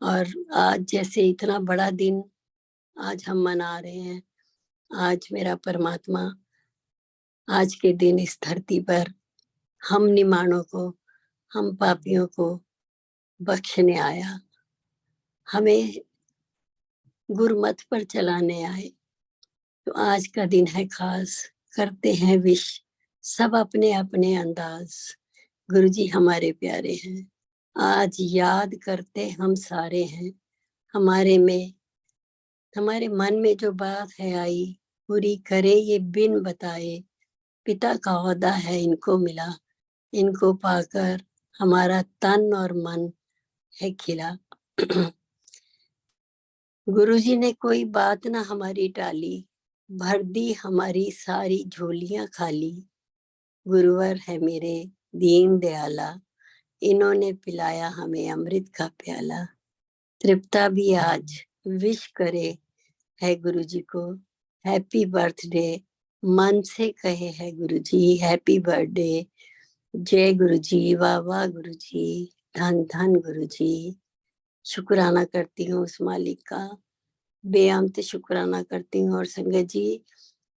और आज जैसे इतना बड़ा दिन आज हम मना रहे हैं, आज मेरा परमात्मा आज के दिन इस धरती पर हम निमाणों को, हम पापियों को बख्शने आया, हमें गुरमत पर चलाने आए। तो आज का दिन है खास, करते हैं विश सब अपने अपने अंदाज। गुरु जी हमारे प्यारे हैं, आज याद करते हम सारे हैं। हमारे मन में जो बात है आई, पूरी करे ये बिन बताए। पिता का ओहदा है इनको मिला, इनको पाकर हमारा तन और मन है खिला। गुरुजी ने कोई बात ना हमारी टाली, भर दी हमारी सारी झोलियां खाली। गुरुवर है मेरे दीन दयाला, इन्होंने पिलाया हमें अमृत का प्याला। तृप्ता भी आज विश करे है गुरुजी को, हैप्पी बर्थडे मन से कहे है गुरुजी, हैप्पी बर्थडे। जय गुरुजी, वाह वाह गुरुजी, धन धन गुरुजी। शुक्राना करती हूँ उस मालिक का, बेअंत शुक्राना करती हूँ। और संगत जी,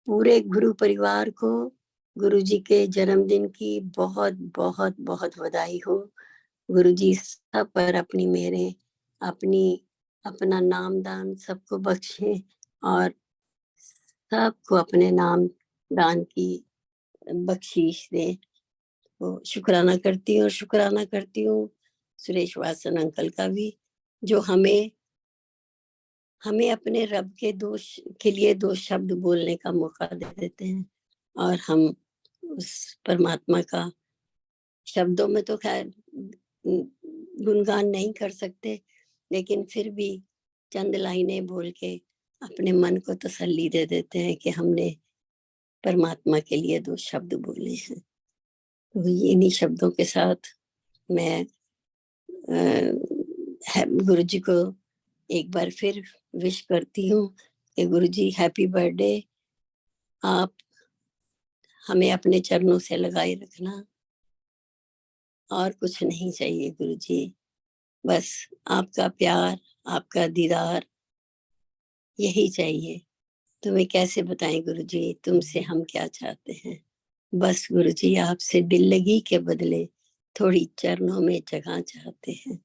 पूरे गुरु परिवार को गुरु जी के जन्मदिन की बहुत बहुत बहुत बधाई हो। गुरु जी सब पर अपनी मेहरें, अपना नामदान सबको बख्शे, और सबको अपने नाम दान की बख्शीश दे। तो शुक्राना करती हूँ, और शुक्राना करती हूँ सुरेश वासन अंकल का भी, जो हमें अपने रब के दोष के लिए 2 शब्द बोलने का मौका दे देते हैं, और हम उस परमात्मा का शब्दों में तो खैर गुणगान नहीं कर सकते, लेकिन फिर भी चंद लाइनें बोल के अपने मन को तसल्ली दे देते हैं कि हमने परमात्मा के लिए 2 शब्द बोले हैं। तो इन्हीं शब्दों के साथ मैं गुरु जी को एक बार फिर विश करती हूँ कि गुरु जी हैप्पी बर्थडे। आप हमें अपने चरणों से लगाए रखना, और कुछ नहीं चाहिए गुरु जी, बस आपका प्यार, आपका दीदार, यही चाहिए। तुम्हें कैसे बताएं गुरु जी, तुमसे हम क्या चाहते हैं। बस गुरु जी आपसे दिल लगी के बदले थोड़ी चरणों में जगह चाहते हैं।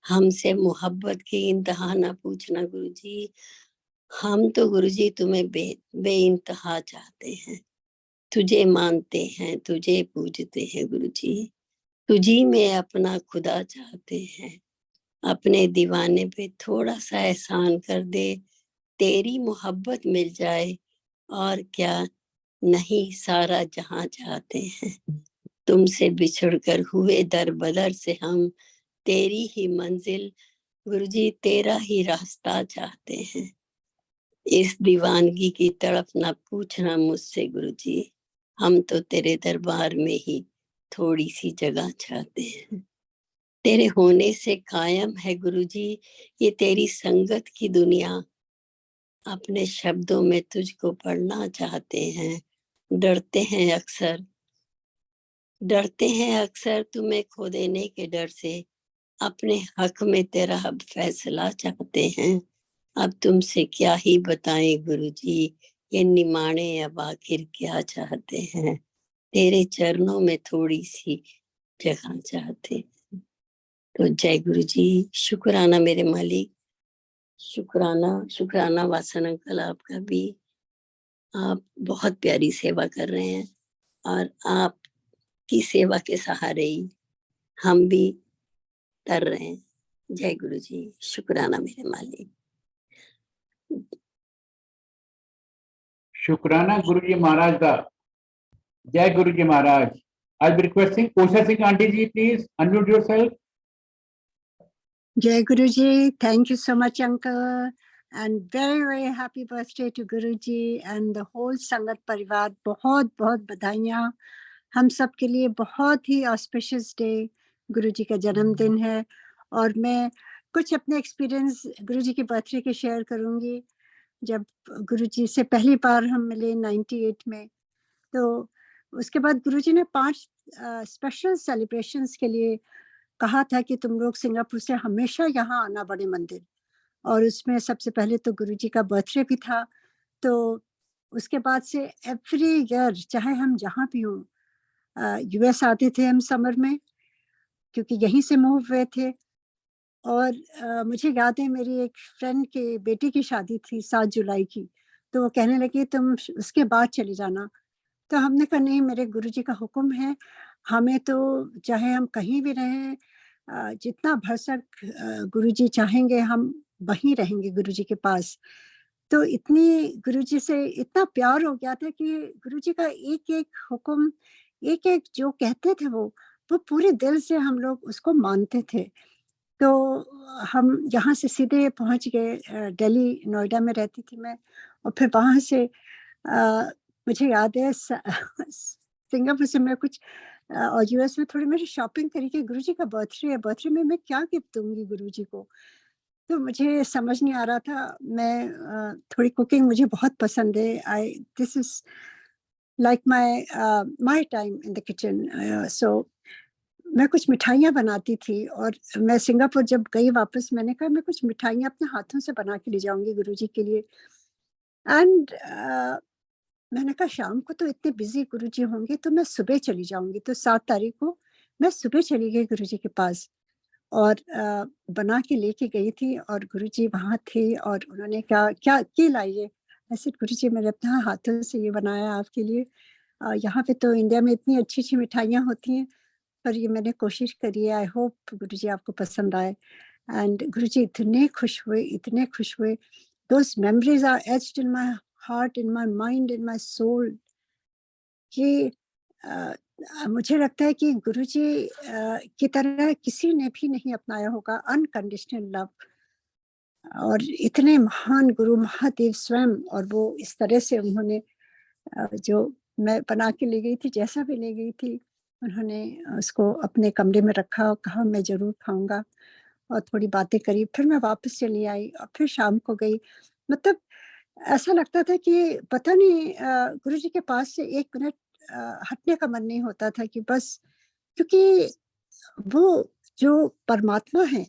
हमसे मोहब्बत की इंतहा ना पूछना गुरु जी, हम तो गुरु जी तुम्हें बेइंतहा चाहते हैं। तुझे मानते हैं, तुझे पूजते हैं गुरु जी, तुझी में अपना खुदा चाहते हैं। अपने दीवाने पे थोड़ा सा एहसान कर दे, तेरी मोहब्बत मिल जाए, और क्या नहीं सारा जहां चाहते हैं। तुमसे बिछड़कर हुए दर बदर से हम तेरी ही मंजिल, गुरुजी तेरा ही रास्ता चाहते हैं। इस दीवानगी की तड़प ना पूछना मुझसे गुरुजी, हम तो तेरे दरबार में ही थोड़ी सी जगह चाहते हैं। तेरे होने से कायम है गुरुजी ये तेरी संगत की दुनिया, अपने शब्दों में तुझको पढ़ना चाहते हैं। डरते हैं अक्सर तुम्हें खो देने के डर से, अपने हक में तेरा अब फैसला चाहते हैं। अब तुमसे क्या ही बताएं गुरुजी, ये निमाणे अब आखिर क्या चाहते हैं। तेरे चरणों में थोड़ी सी जगह चाहते हैं। तो जय गुरुजी, शुक्राना मेरे मालिक, शुक्राना वासन अंकल आपका भी। आप बहुत प्यारी सेवा कर रहे हैं, और आप की सेवा के सहारे ही हम भी कर रहे हैं। जय गुरु जी, शुक्राना मेरे मालिक। शुक्राना गुरु जी महाराज का। जय Guru ji Maharaj. I be requesting Usha Singh aunty ji, please unmute yourself. Jai Guruji, thank you so much, Uncle, and very, very happy birthday to Guruji and the whole Sangat परिवार। बहुत बहुत बधाइयाँ। हम सब के लिए बहुत ही ऑस्पिशियस डे, गुरुजी का जन्मदिन है। और मैं कुछ अपने एक्सपीरियंस गुरुजी के बर्थडे के शेयर करूँगी। जब गुरुजी से पहली बार हम मिले 98 में, तो उसके बाद गुरुजी ने 5 स्पेशल सेलिब्रेशंस के लिए कहा था कि तुम लोग सिंगापुर से हमेशा यहाँ आना, बड़े मंदिर। और उसमें सबसे पहले तो गुरुजी का बर्थडे भी था। तो उसके बाद से एवरी ईयर, चाहे हम जहाँ भी हों, यूएस आते थे हम समर में, क्योंकि यहीं से मूव हुए थे। और मुझे याद है मेरी एक फ्रेंड के बेटी की शादी थी 7 जुलाई की, तो वो कहने लगी तुम उसके बाद चले जाना। तो हमने कहा नहीं, मेरे गुरुजी का हुक्म है, हमें तो चाहे हम कहीं भी रहें, जितना भरसक गुरुजी चाहेंगे हम वहीं रहेंगे गुरुजी के पास। तो इतनी गुरुजी से इतना प्यार हो गया था कि गुरुजी का एक एक हुक्म, एक एक जो कहते थे वो पूरे दिल से हम लोग उसको मानते थे। तो हम यहाँ से सीधे पहुँच गए दिल्ली, नोएडा में रहती थी मैं। और फिर वहाँ से मुझे याद है सिंगापुर से मैं कुछ और यूएस में थोड़ी मेरी शॉपिंग करी कि गुरुजी का बर्थडे है, बर्थडे में मैं क्या गिफ्ट दूंगी गुरुजी को। तो मुझे समझ नहीं आ रहा था। मैं थोड़ी कुकिंग मुझे बहुत पसंद है। This is like my time in the kitchen. So मैं कुछ मिठाइयाँ बनाती थी, और मैं सिंगापुर जब गई वापस, मैंने कहा मैं कुछ मिठाइयाँ अपने हाथों से बना के ले जाऊंगी गुरुजी के लिए। एंड मैंने कहा शाम को तो इतने बिजी गुरुजी होंगे, तो मैं सुबह चली जाऊंगी। तो 7 तारीख को मैं सुबह चली गई गुरुजी के पास, और बना के लेके गई थी। और गुरुजी वहाँ थे, और उन्होंने कहा क्या लाइए। ऐसे गुरुजी मैंने अपने हाथों से ये बनाया आपके लिए। यहाँ पे तो इंडिया में इतनी अच्छी अच्छी मिठाइयाँ होती हैं, पर ये मैंने कोशिश करी है। आई होप गुरुजी आपको पसंद आए। एंड गुरुजी इतने खुश हुए। Those memories are etched in my heart, in my mind, in my soul. कि मुझे लगता है कि गुरुजी की तरह किसी ने भी नहीं अपनाया होगा अनकंडीशनल लव, और इतने महान गुरु महादेव स्वयं, और वो इस तरह से उन्होंने जो मैं बना के ले गई थी, जैसा भी ले गई थी, उन्होंने उसको अपने कमरे में रखा और कहा मैं जरूर खाऊंगा, और थोड़ी बातें करी, फिर मैं वापस चली आई और फिर शाम को गई। मतलब ऐसा लगता था कि पता नहीं गुरुजी के पास से 1 मिनट हटने का मन नहीं होता था, कि बस, क्योंकि वो जो परमात्मा है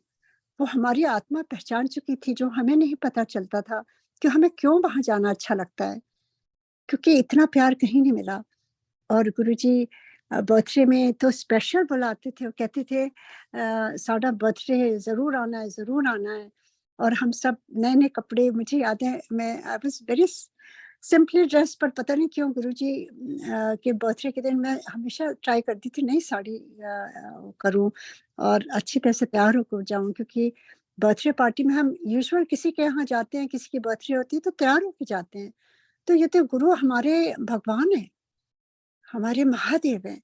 वो हमारी आत्मा पहचान चुकी थी, जो हमें नहीं पता चलता था कि हमें क्यों वहां जाना अच्छा लगता है, क्योंकि इतना प्यार कहीं नहीं मिला। और गुरुजी बर्थडे में तो स्पेशल बुलाते थे, वो कहते थे साडा बर्थडे है, जरूर आना है, जरूर आना है। और हम सब नए नए कपड़े, मुझे याद है मैं आई वाज वेरी सिंपली ड्रेस, पर पता नहीं क्यों गुरुजी के बर्थडे के दिन मैं हमेशा ट्राई करती थी नई साड़ी करूं और अच्छी तरह से तैयार होकर जाऊं, क्योंकि बर्थडे पार्टी में हम यूजुअल किसी के यहाँ जाते हैं, किसी की बर्थडे होती है तो तैयार होकर जाते हैं। तो ये तो गुरु हमारे भगवान है, हमारे महादेव हैं,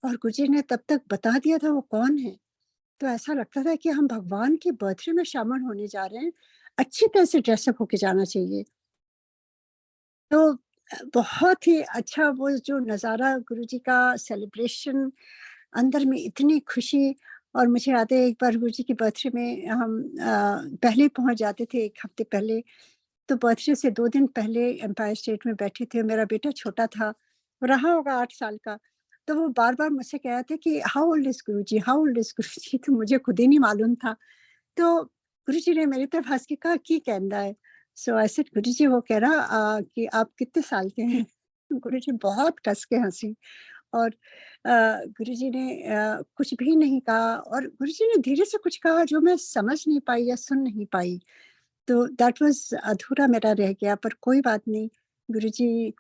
और गुरुजी ने तब तक बता दिया था वो कौन है। तो ऐसा लगता था कि हम भगवान के बर्थडे में शामिल होने जा रहे हैं, अच्छी तरह से ड्रेसअप होके जाना चाहिए। तो बहुत ही अच्छा वो जो नज़ारा गुरुजी का सेलिब्रेशन, अंदर में इतनी खुशी। और मुझे याद है एक बार गुरुजी की बर्थडे में हम पहले पहुंच जाते थे, 1 हफ्ते पहले, तो बर्थडे से 2 दिन पहले एम्पायर स्टेट में बैठे थे। मेरा बेटा छोटा था, वो रहा होगा 8 साल का, तो वो बार-बार मुझसे कह रहा था कि how old is Guruji, how old is Guruji, तो मुझे खुद ही नहीं मालूम था। तो गुरुजी ने मेरी तरफ हँस के कहा की कहंदा है? सो आई सेड गुरुजी वो कह रहा कि आप कितने साल के हैं? गुरुजी बहुत कस के हँसी, और गुरुजी ने कुछ भी नहीं कहा, और गुरुजी ने धीरे से कुछ कहा जो मैं समझ नहीं पाई या सुन नहीं पाई। तो दैट वाज़ अधूरा मेरा रह गया, पर कोई बात नहीं। गुरुजी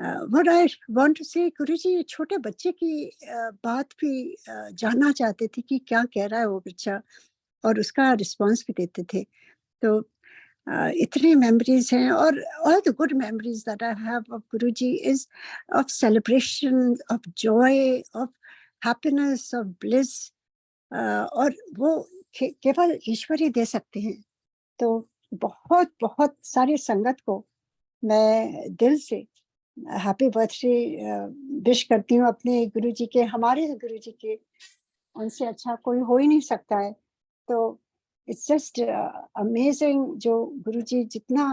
व्हाट आई वांट टू से, गुरुजी छोटे बच्चे की बात भी जानना चाहते थे कि क्या कह रहा है वो बच्चा, और उसका रिस्पॉन्स भी देते थे। तो इतनी मेमोरीज़ हैं, और all the good memories that I have of Guruji is of celebration, of Joy, of happiness, of bliss, और वो केवल ईश्वर ही दे सकते हैं। तो बहुत बहुत सारी संगत को मैं दिल से हैप्पी बर्थडे विश करती हूँ अपने गुरुजी के, हमारे गुरुजी के। उनसे अच्छा कोई हो ही नहीं सकता है। तो इट्स जस्ट अमेजिंग जो गुरुजी जितना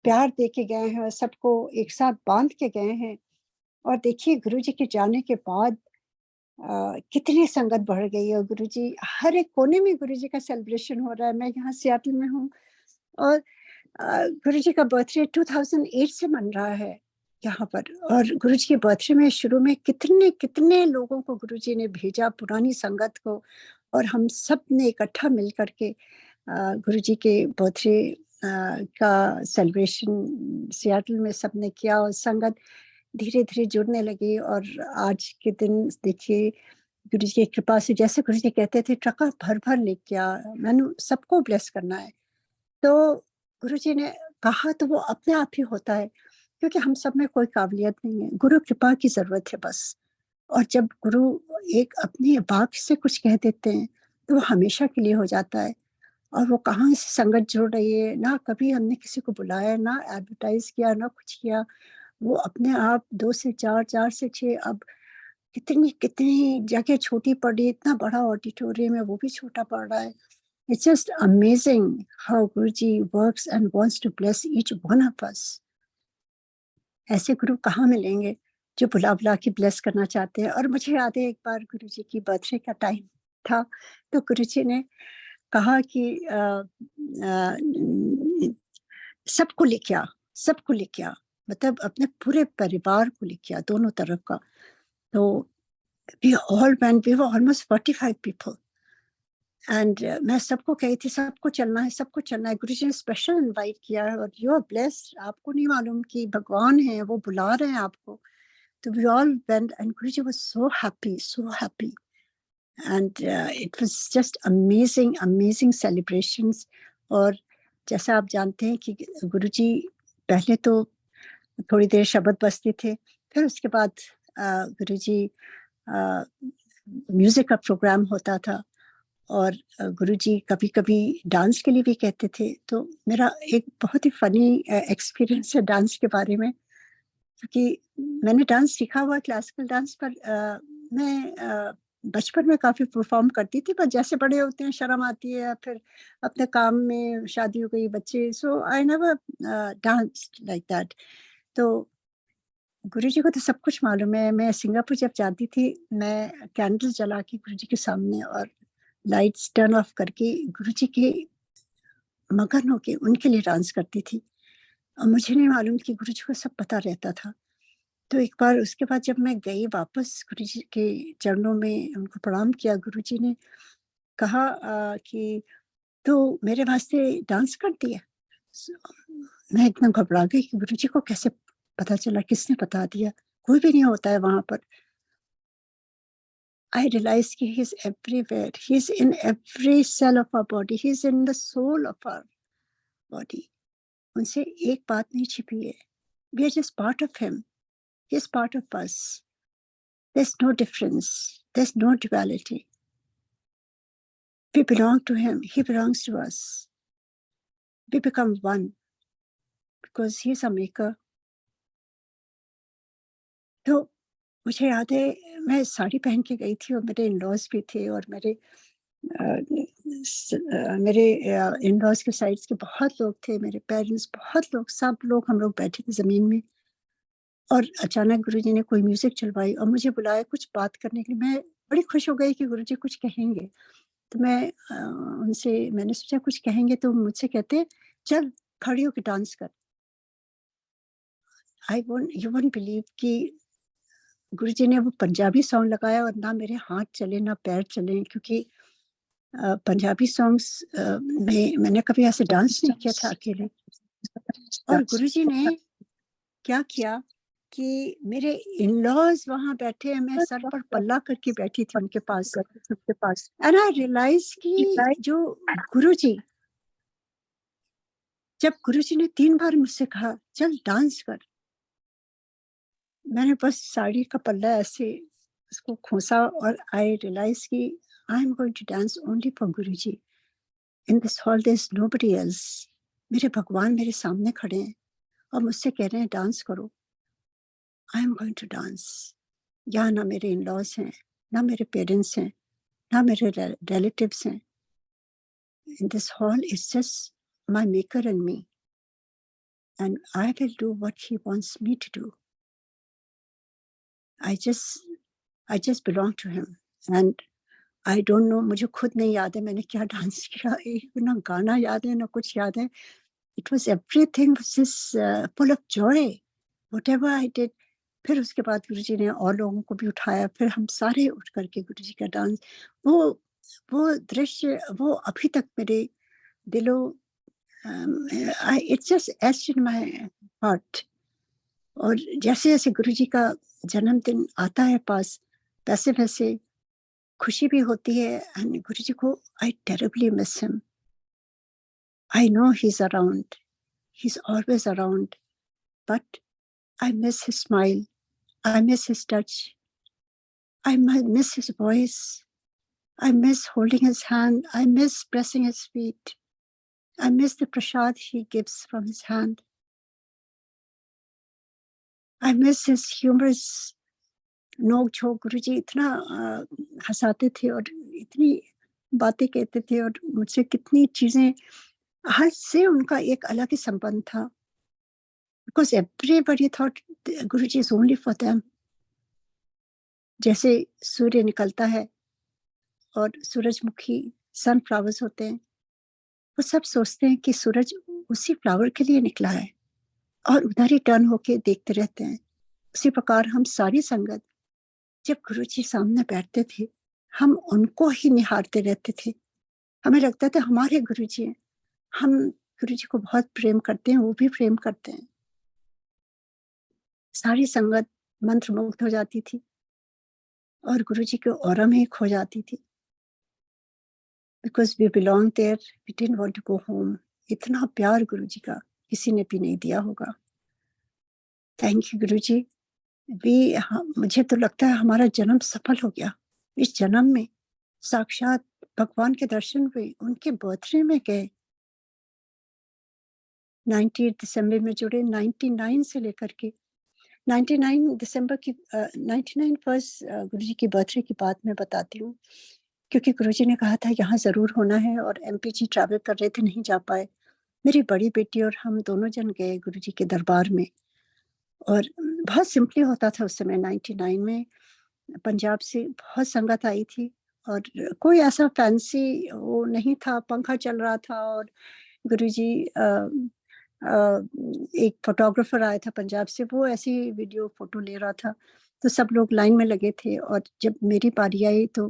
प्यार दे के गए हैं और सबको एक साथ बांध के गए हैं। और देखिए गुरुजी के जाने के बाद कितनी संगत बढ़ गई है। गुरुजी हर एक कोने में गुरुजी का सेलिब्रेशन हो रहा है। मैं यहाँ सियाटल में हूँ, और गुरुजी का बर्थडे 2008 से मन रहा है यहाँ पर। और गुरुजी के बर्थडे में शुरू में कितने कितने लोगों को गुरुजी ने भेजा, पुरानी संगत को, और हम सब ने इकट्ठा मिल करके गुरुजी के बर्थडे का सेलिब्रेशन सियाटल में सबने किया, और संगत धीरे धीरे जुड़ने लगी। और आज के दिन देखिए गुरुजी की कृपा से, जैसे गुरुजी कहते थे, ट्रका भर भर लेके आ, मैंने सबको ब्लेस करना है। तो गुरुजी ने कहा तो वो अपने आप ही होता है, क्योंकि हम सब में कोई काबिलियत नहीं है, गुरु कृपा की जरूरत है बस। और जब गुरु एक अपनी बात से कुछ कह देते हैं तो वो हमेशा के लिए हो जाता है। और वो कहाँ से संगत जुड़ रही है, ना कभी हमने किसी को बुलाया, ना एडवर्टाइज किया, ना कुछ किया, वो अपने आप 2 से 4, 4 से 6, अब कितनी कितनी जगह छोटी पड़ रही है, इतना बड़ा ऑडिटोरियम है वो भी छोटा पड़ रहा है। It's just amazing how Guruji works and wants to bless each one of us. ऐसे गुरु कहाँ मिलेंगे जो बुला बुला के ब्लेस करना चाहते हैं। और मुझे याद है एक बार गुरुजी की बर्थडे का टाइम था, तो गुरुजी ने कहा कि सबको लेके आ, सबको लेके आ, मतलब अपने पूरे परिवार को लेके आ, दोनों तरफ का। तो we all went, we were almost 45 people. And मैं सबको कही थी सबको चलना है, सबको चलना है। गुरुजी ने स्पेशल इनवाइट किया है, और यू आर ब्लेस्ड, आपको नहीं मालूम कि भगवान है वो बुला रहे हैं आपको। तो we all went and Guruji was so happy and it was just amazing amazing celebrations. और जैसा आप जानते हैं कि गुरुजी पहले तो थोड़ी देर शब्द बजते थे, फिर उसके बाद गुरुजी म्यूजिक का प्रोग्राम होता था और गुरुजी कभी कभी डांस के लिए भी कहते थे। तो मेरा एक बहुत ही फनी एक्सपीरियंस है डांस के बारे में, क्योंकि मैंने डांस सीखा हुआ क्लासिकल डांस, पर मैं बचपन में काफी परफॉर्म करती थी, पर जैसे बड़े होते हैं शर्म आती है, फिर अपने काम में शादी हो गई, बच्चे, so I never danced like that. तो गुरुजी को तो सब कुछ मालूम है। मैं सिंगापुर जब जाती थी, मैं कैंडल जला के गुरुजी के सामने और लाइट्स टर्न ऑफ करके गुरुजी के मगन होके उनके लिए डांस करती थी, और मुझे नहीं मालूम कि गुरुजी को सब पता रहता था। तो एक बार उसके बाद जब मैं गई वापस गुरुजी के चरणों में, उनको प्रणाम किया, गुरुजी ने कहा कि तो मेरे वास्ते डांस करती है। मैं एकदम घबरा गई कि गुरुजी को कैसे पता चला, किसने बता दिया, कोई भी नहीं होता है वहां पर। I realized कि he is everywhere. He is in every cell of our body. He is in the soul of our body. उनसे एक बात नहीं छिपी है. We are just part of him. He is part of us. There's no difference. There's no duality. We belong to him. He belongs to us. We become one because he is our maker. तो मुझे याद है मैं साड़ी पहन के गई थी और मेरे इन-लॉज भी थे, और मेरे इन-लॉज के साइड्स के बहुत लोग थे, मेरे पेरेंट्स, बहुत लोग, सब लोग, हम लोग बैठे थे ज़मीन में, और अचानक गुरुजी ने कोई म्यूज़िक चलवाई और मुझे बुलाया कुछ बात करने के लिए। मैं बड़ी खुश हो गई कि गुरुजी कुछ कहेंगे। तो मैंने सोचा कुछ कहेंगे, तो मुझसे कहते, "चल खड़ी होके डांस कर।" यू वोंट बिलीव कि गुरुजी ने वो पंजाबी सॉन्ग लगाया और ना मेरे हाथ चले ना पैर चले, क्योंकि पंजाबी सॉन्ग्स में मैंने कभी ऐसे डांस नहीं किया था अकेले। और गुरुजी ने क्या किया कि मेरे इन-लॉज वहां बैठे हैं, मैं सर पर पल्ला करके बैठी थी उनके पास, एंड आई रियलाइज कि जो गुरुजी, जब गुरुजी ने 3 बार मुझसे कहा चल डांस कर, मैंने बस साड़ी का पल्ला ऐसे उसको खोसा और आई रियलाइज कि I am going to dance only for Guruji. In this hall there is nobody else. मेरे भगवान मेरे सामने खड़े हैं और मुझसे कह रहे हैं डांस करो। I am going to dance. यहाँ ना मेरे इन-लॉज हैं, ना मेरे पेरेंट्स हैं, ना मेरे रिलेटिव्स हैं। In this hall is just my maker and me, and I will do what he wants me to do. I just belong to him, and I don't know, मुझे खुद नहीं याद है मैंने क्या डांस किया, ना गाना याद है ना कुछ याद है। It was everything was just full of joy, whatever I did. फिर उसके बाद गुरुजी ने और लोगों को भी उठाया, फिर हम सारे उठ करके गुरुजी का डांस, वो दृश्य वो अभी तक मेरे दिलो, it's just etched in my heart. और जैसे जैसे गुरुजी का जन्मदिन आता है पास, वैसे वैसे खुशी भी होती है, एंड गुरुजी को I terribly miss him. I know he is around, he is always around, but I miss his smile, I miss his touch, I miss his voice, I miss holding his hand, I miss pressing his feet, I miss the prasad he gives from his hand, I miss his humorous नोक झोंक। गुरुजी इतना हंसाते थे और इतनी बातें कहते थे, और मुझसे कितनी चीजें, हर से उनका एक अलग ही संबंध था, because everybody thought Guruji is only for them. जैसे सूर्य निकलता है और सूरजमुखी सनफ्लावर्स होते हैं, वो सब सोचते हैं कि सूरज उसी फ्लावर के लिए निकला है और उधर ही टर्न होके देखते रहते हैं। उसी प्रकार हम सारी संगत जब गुरुजी सामने बैठते थे, हम उनको ही निहारते रहते थे। हमें लगता था हमारे गुरुजी हैं, हम गुरुजी को बहुत प्रेम करते हैं, वो भी प्रेम करते हैं। सारी संगत मंत्रमुग्ध हो जाती थी और गुरुजी के ऑरा में खो जाती थी, because we belong there, we didn't want to go home. इतना प्यार गुरुजी का किसी ने भी नहीं दिया होगा। थैंक यू गुरुजी, मुझे तो लगता है हमारा जन्म सफल हो गया। इस जन्म में साक्षात भगवान के दर्शन हुए, उनके बर्थडे में गए, 19 दिसंबर में जुड़े, 99 से लेकर के 99 दिसंबर की 99 फर्स्ट गुरुजी की बर्थडे की बात मैं बताती हूँ, क्योंकि गुरुजी ने कहा था यहाँ ज़रूर होना है, और एमपी जी ट्रैवल कर रहे थे, नहीं जा पाए। मेरी बड़ी बेटी और हम दोनों जन गए गुरुजी के दरबार में, और बहुत सिंपली होता था उस समय। 99 में पंजाब से बहुत संगत आई थी, और कोई ऐसा फैंसी वो नहीं था, पंखा चल रहा था, और गुरुजी एक फोटोग्राफर आया था पंजाब से, वो ऐसी वीडियो फोटो ले रहा था, तो सब लोग लाइन में लगे थे। और जब मेरी बारी आई तो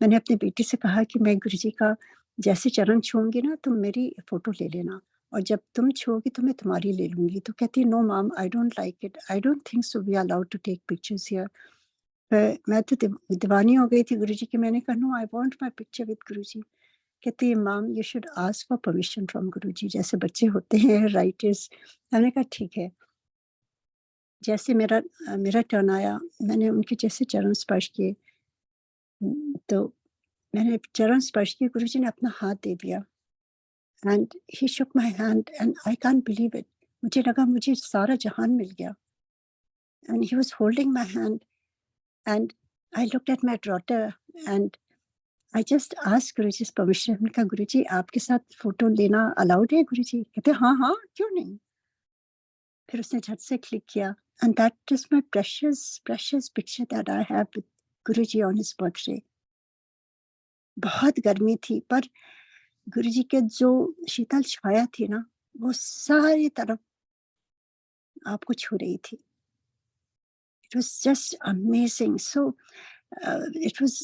मैंने अपनी बेटी से कहा कि मैं गुरुजी का जैसे चरण छूंगी ना, तुम मेरी फोटो ले लेना, और जब तुम छूओगी तो मैं तुम्हारी ले लूंगी। तो कहती, no ma'am, I don't like it, I don't think so we are allowed to take pictures here. मैं तो दीवानी हो गई थी गुरुजी की। मैंने कहा, no, I want my picture with Guruji. कहती है, ma'am you should ask for permission from Guruji, जैसे बच्चे होते हैं राइटर्स। मैंने कहा ठीक है। जैसे मेरा टर्न आया, मैंने उनके जैसे चरण स्पर्श किए, तो मैंने चरण स्पर्श किए, गुरुजी ने अपना हाथ दे दिया, and he shook my hand, and I can't believe it. मुझे लगा मुझे सारा जहान मिल गया, and he was holding my hand, and I looked at my daughter, and I just asked Guruji's permission. मैंने कहा, गुरुजी आपके साथ फोटो लेना अलाउड है? गुरुजी कहते, हाँ हाँ, क्यों नहीं। फिर उसने झट से क्लिक किया, and that is my precious picture that I have with Guruji on his birthday. बहुत गर्मी थी, पर गुरुजी के जो शीतल छाया थी ना, वो सारी तरफ आपको छू रही थी। It was just amazing. So it was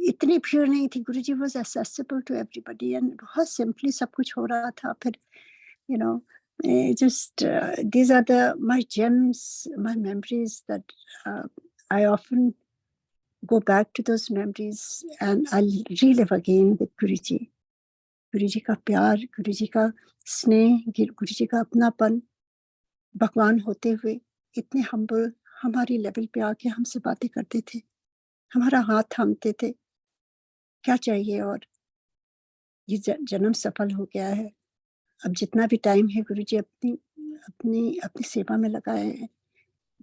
इतनी भीड़ नहीं थी। Guruji was accessible to everybody, and बहुत सिंपली सब कुछ हो रहा था। फिर you know, just these are my gems, my memories that I often go back to those memories, and I'll relive again with Guruji. गुरुजी का प्यार, गुरुजी का स्नेह, गुरुजी का अपनापन, भगवान होते हुए इतने हम्बल, हमारी लेवल पे आके हमसे बातें करते थे, हमारा हाथ थामते थे। क्या चाहिए और? ये जन्म सफल हो गया है। अब जितना भी टाइम है गुरुजी अपनी अपनी अपनी सेवा में लगाए हैं।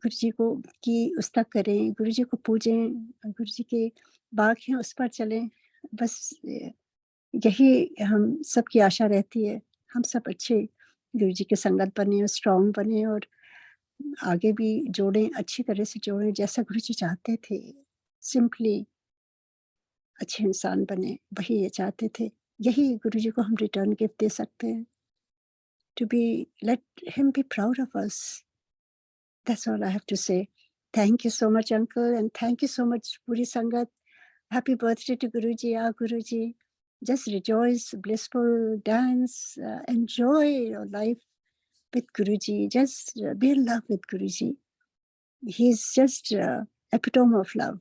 गुरुजी को की उस्तक करें, गुरुजी को पूजें, गुरुजी के बाग हैं उस पर चलें। बस यही हम सबकी आशा रहती है। हम सब अच्छे गुरुजी के संगत बने और स्ट्रॉन्ग बने, और आगे भी जोड़ें, अच्छी तरह से जोड़ें, जैसा गुरुजी चाहते थे। सिंपली अच्छे इंसान बने, वही ये चाहते थे। यही गुरुजी को हम रिटर्न गिफ्ट दे सकते हैं। To let him be proud of us. That's all I have to say. Thank you so much, Uncle, and thank you so much, Puri Sangat. Happy birthday to Guruji, our Guruji. Just rejoice, blissful dance, enjoy your life with Guruji. Just be in love with Guruji. He's just epitome of love.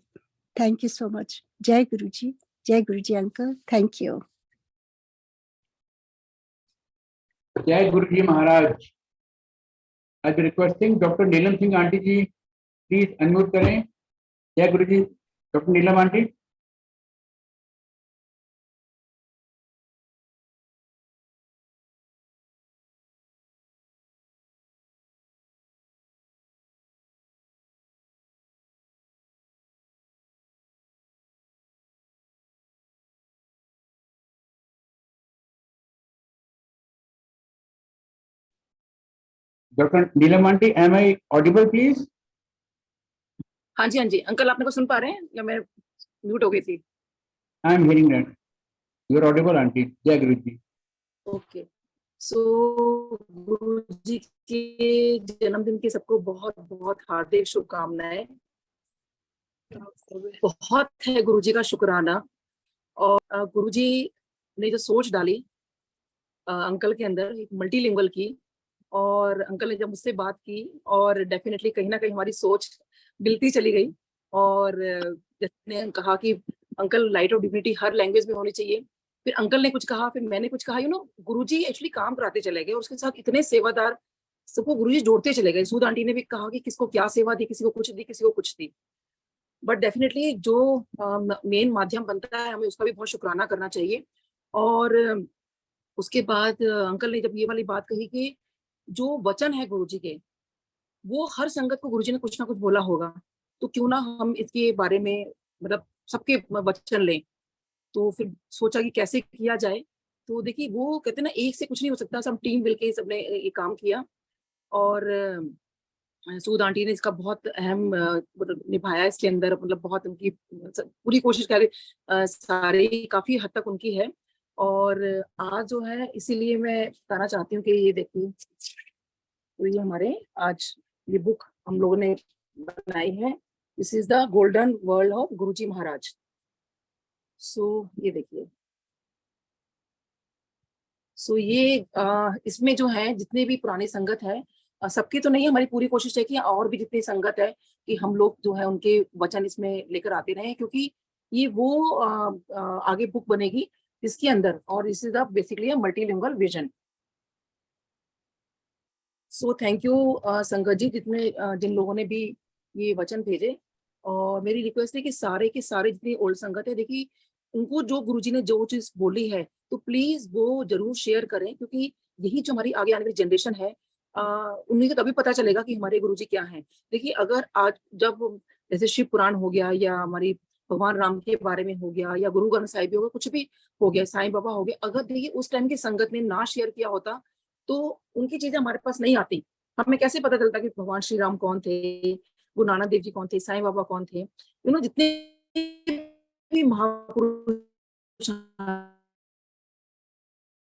Thank you so much. Jai Guruji. Jai Guruji, Uncle. Thank you. जय Guru ji Maharaj. I am requesting doctor Neelam Singh aunty ji, please unmute करें। जय Guru ji, doctor Neelam aunty. Doctor Neelam aunty, am I audible please? हाँ जी, हाँ जी uncle, आप मेरे को सुन पा रहे हैं या मैं म्यूट हो गई थी? I am hearing that you are audible aunty. जय गुरु जी। ओके, सो गुरु जी के जन्मदिन की सबको बहुत बहुत हार्दिक शुभकामनाएं। बहुत है गुरु जी का शुक्राना, और गुरु जी ने जो सोच डाली अंकल के अंदर, एक मल्टीलिंगुअल की, और अंकल ने जब मुझसे बात की, और डेफिनेटली कहीं ना कहीं हमारी सोच मिलती चली गई। और जैसे कहा कि uncle, light of dignity her language में होनी चाहिए। फिर अंकल ने कुछ कहा, फिर मैंने कुछ कहा, गुरुजी एक्चुअली काम कराते चले गए, और उसके साथ इतने सेवादार सबको गुरुजी जोड़ते चले गए। सूद आंटी ने भी कहा कि किसको क्या सेवा दी, किसी को कुछ दी, किसी को कुछ दी। बट डेफिनेटली जो मेन माध्यम बनता है हमें उसका भी बहुत शुक्राना करना चाहिए। और उसके बाद अंकल ने जब ये वाली बात कही कि जो वचन है गुरुजी के, वो हर संगत को गुरुजी ने कुछ ना कुछ बोला होगा, तो क्यों ना हम इसके बारे में मतलब सबके वचन लें। तो फिर सोचा कि कैसे किया जाए। तो देखिए वो कहते हैं ना, एक से कुछ नहीं हो सकता, सब टीम मिलके सबने ये काम किया। और सूद आंटी ने इसका बहुत अहम मतलब निभाया इसके अंदर, मतलब बहुत उनकी पूरी कोशिश कर सारी काफी हद तक उनकी है। और आज जो है इसीलिए मैं बताना चाहती हूँ कि ये देखिए, तो ये हमारे आज ये बुक हम लोगों ने बनाई है, this is the golden world of Guruji Maharaj. So ये देखिए, सो ये इसमें जो है जितने भी पुरानी संगत है, सबकी तो नहीं, हमारी पूरी कोशिश है कि और भी जितनी संगत है कि हम लोग जो है उनके वचन इसमें लेकर आते रहे, क्योंकि ये वो आगे बुक बनेगी इसके अंदर। और this is basically a multilingual vision. So thank you संगत जी, जिन लोगों ने भी ये वचन भेजे। और मेरी रिक्वेस्ट है कि सारे के सारे जितनी ओल्ड संगत है, देखिए उनको जो गुरुजी ने जो चीज बोली है तो प्लीज वो जरूर शेयर करें, क्योंकि यही जो हमारी आगे आने वाली जनरेशन है, उन्हें तो तभी पता चलेगा कि हमारे गुरुजी क्या हैं। देखिए अगर आज जब जैसे शिव पुराण हो गया, या हमारी भगवान राम के बारे में हो गया, या गुरु ग्रंथ साहिब हो गया, कुछ भी हो गया, साईं बाबा हो गए, अगर देखिए उस टाइम की संगत ने ना शेयर किया होता तो उनकी चीजें हमारे पास नहीं आती। हमें कैसे पता चलता कि भगवान श्री राम कौन थे, गुरु नानक देव जी कौन थे, साईं बाबा कौन थे, जितने भी महापुरुष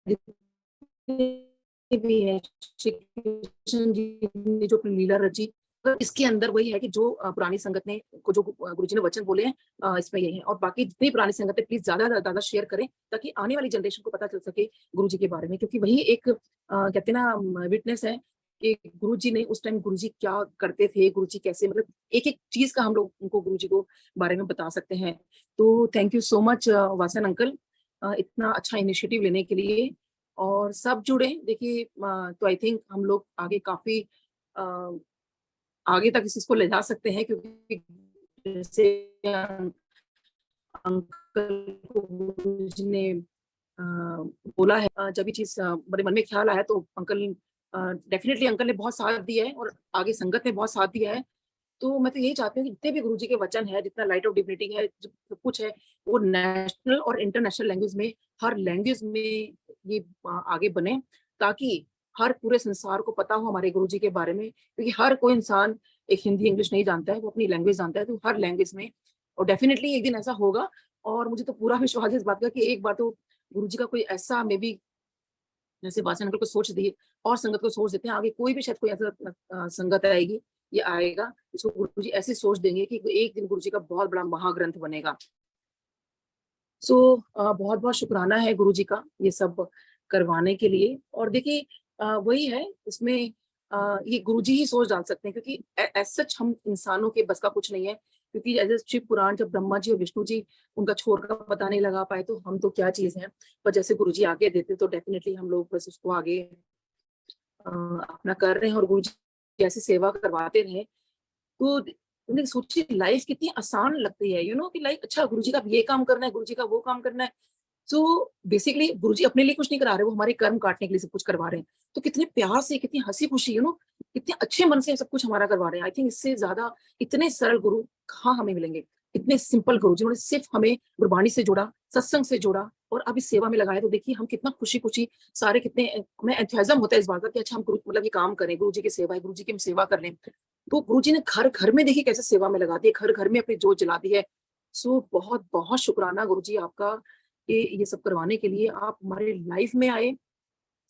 जितने भी है, श्री कृष्ण जी ने जो अपनी लीला रची, इसके अंदर वही है कि जो पुरानी संगत ने को जो गुरुजी ने वचन बोले हैं, इसमें यही है। और बाकी जितनी पुरानी संगत है प्लीज ज्यादा ज्यादा शेयर करें, ताकि आने वाली जनरेशन को पता चल सके गुरुजी के बारे में, क्योंकि वही एक कहते हैं ना विटनेस है कि गुरुजी ने उस टाइम गुरुजी क्या करते थे, गुरुजी कैसे, मतलब एक एक चीज का हम लोग उनको गुरुजी को बारे में बता सकते हैं। तो thank you so much Vasan uncle, इतना अच्छा इनिशिएटिव लेने के लिए। और सब जुड़े देखिए, तो आई थिंक हम लोग आगे काफी आगे तक इस चीज को ले जा सकते हैं, क्योंकि जैसे अंकल को गुरुजी ने बोला है, जब ये चीज मेरे मन में ख्याल आया तो अंकल डेफिनेटली अंकल ने बहुत साथ दिया है, और आगे संगत ने बहुत साथ दिया है। तो मैं तो यही चाहती हूँ कि जितने भी गुरुजी के वचन है, जितना लाइट ऑफ डिविनिटी है, जो सब कुछ है, वो नेशनल और इंटरनेशनल लैंग्वेज में, हर लैंग्वेज में ये आगे बने, ताकि हर पूरे संसार को पता हो हमारे गुरुजी के बारे में। क्योंकि हर कोई इंसान एक हिंदी इंग्लिश नहीं जानता है, वो अपनी लैंग्वेज जानता है, तो हर लैंग्वेज में। और डेफिनेटली एक दिन ऐसा होगा, और मुझे तो पूरा विश्वास है इस बात का कि एक बार तो गुरुजी का कोई ऐसा, मे बी जैसे वासन अंकल को सोच दिए और संगत को सोच देते हैं, आगे कोई भी शायद कोई ऐसा संगत आएगी, ये आएगा, इसको गुरुजी ऐसी सोच देंगे कि एक दिन गुरुजी का बहुत बड़ा महाग्रंथ बनेगा। सो बहुत बहुत शुक्राना है गुरुजी का ये सब करवाने के लिए। और देखिए वही है इसमें, ये गुरुजी ही सोच डाल सकते हैं, क्योंकि एज सच हम इंसानों के बस का कुछ नहीं है। क्योंकि जैसे शिव पुराण जब ब्रह्मा जी और विष्णु जी उनका छोर का पता नहीं लगा पाए, तो हम तो क्या चीज है। पर जैसे गुरुजी आगे देते तो डेफिनेटली हम लोग बस उसको आगे अपना कर रहे हैं, और गुरुजी ऐसी सेवा करवाते रहे। तो उन्हें सोचिए लाइफ कितनी आसान लगती है, कि लाइक अच्छा गुरुजी का ये काम करना है, गुरुजी का वो काम करना है। सो बेसिकली गुरुजी अपने लिए कुछ नहीं करा रहे, वो हमारे कर्म काटने के लिए सब कुछ करवा रहे हैं। तो कितने प्यार से, कितनी हंसी खुशी, कितने अच्छे मन से सब कुछ हमारा करवा रहे हैं। आई थिंक इससे ज्यादा इतने सरल गुरु कहाँ हमें मिलेंगे। इतने सिंपल गुरु जिन्होंने सिर्फ हमें गुरबाणी से जोड़ा, सत्संग से जोड़ा, और अब इस सेवा में लगाया। तो देखिए हम कितना खुशी खुशी सारे, कितने हमें एंथुसियाज्म होता है इस बात का कि अच्छा हम गुरु मतलब ये काम करें, गुरु जी की सेवा है, गुरु जी की हम सेवा कर लें। तो गुरु जी ने घर घर में देखिए कैसे सेवा में लगा दी, घर घर में अपनी जोत जला दी है। सो बहुत बहुत शुक्राना गुरु जी आपका, ये सब करवाने के लिए आप हमारे लाइफ में आए।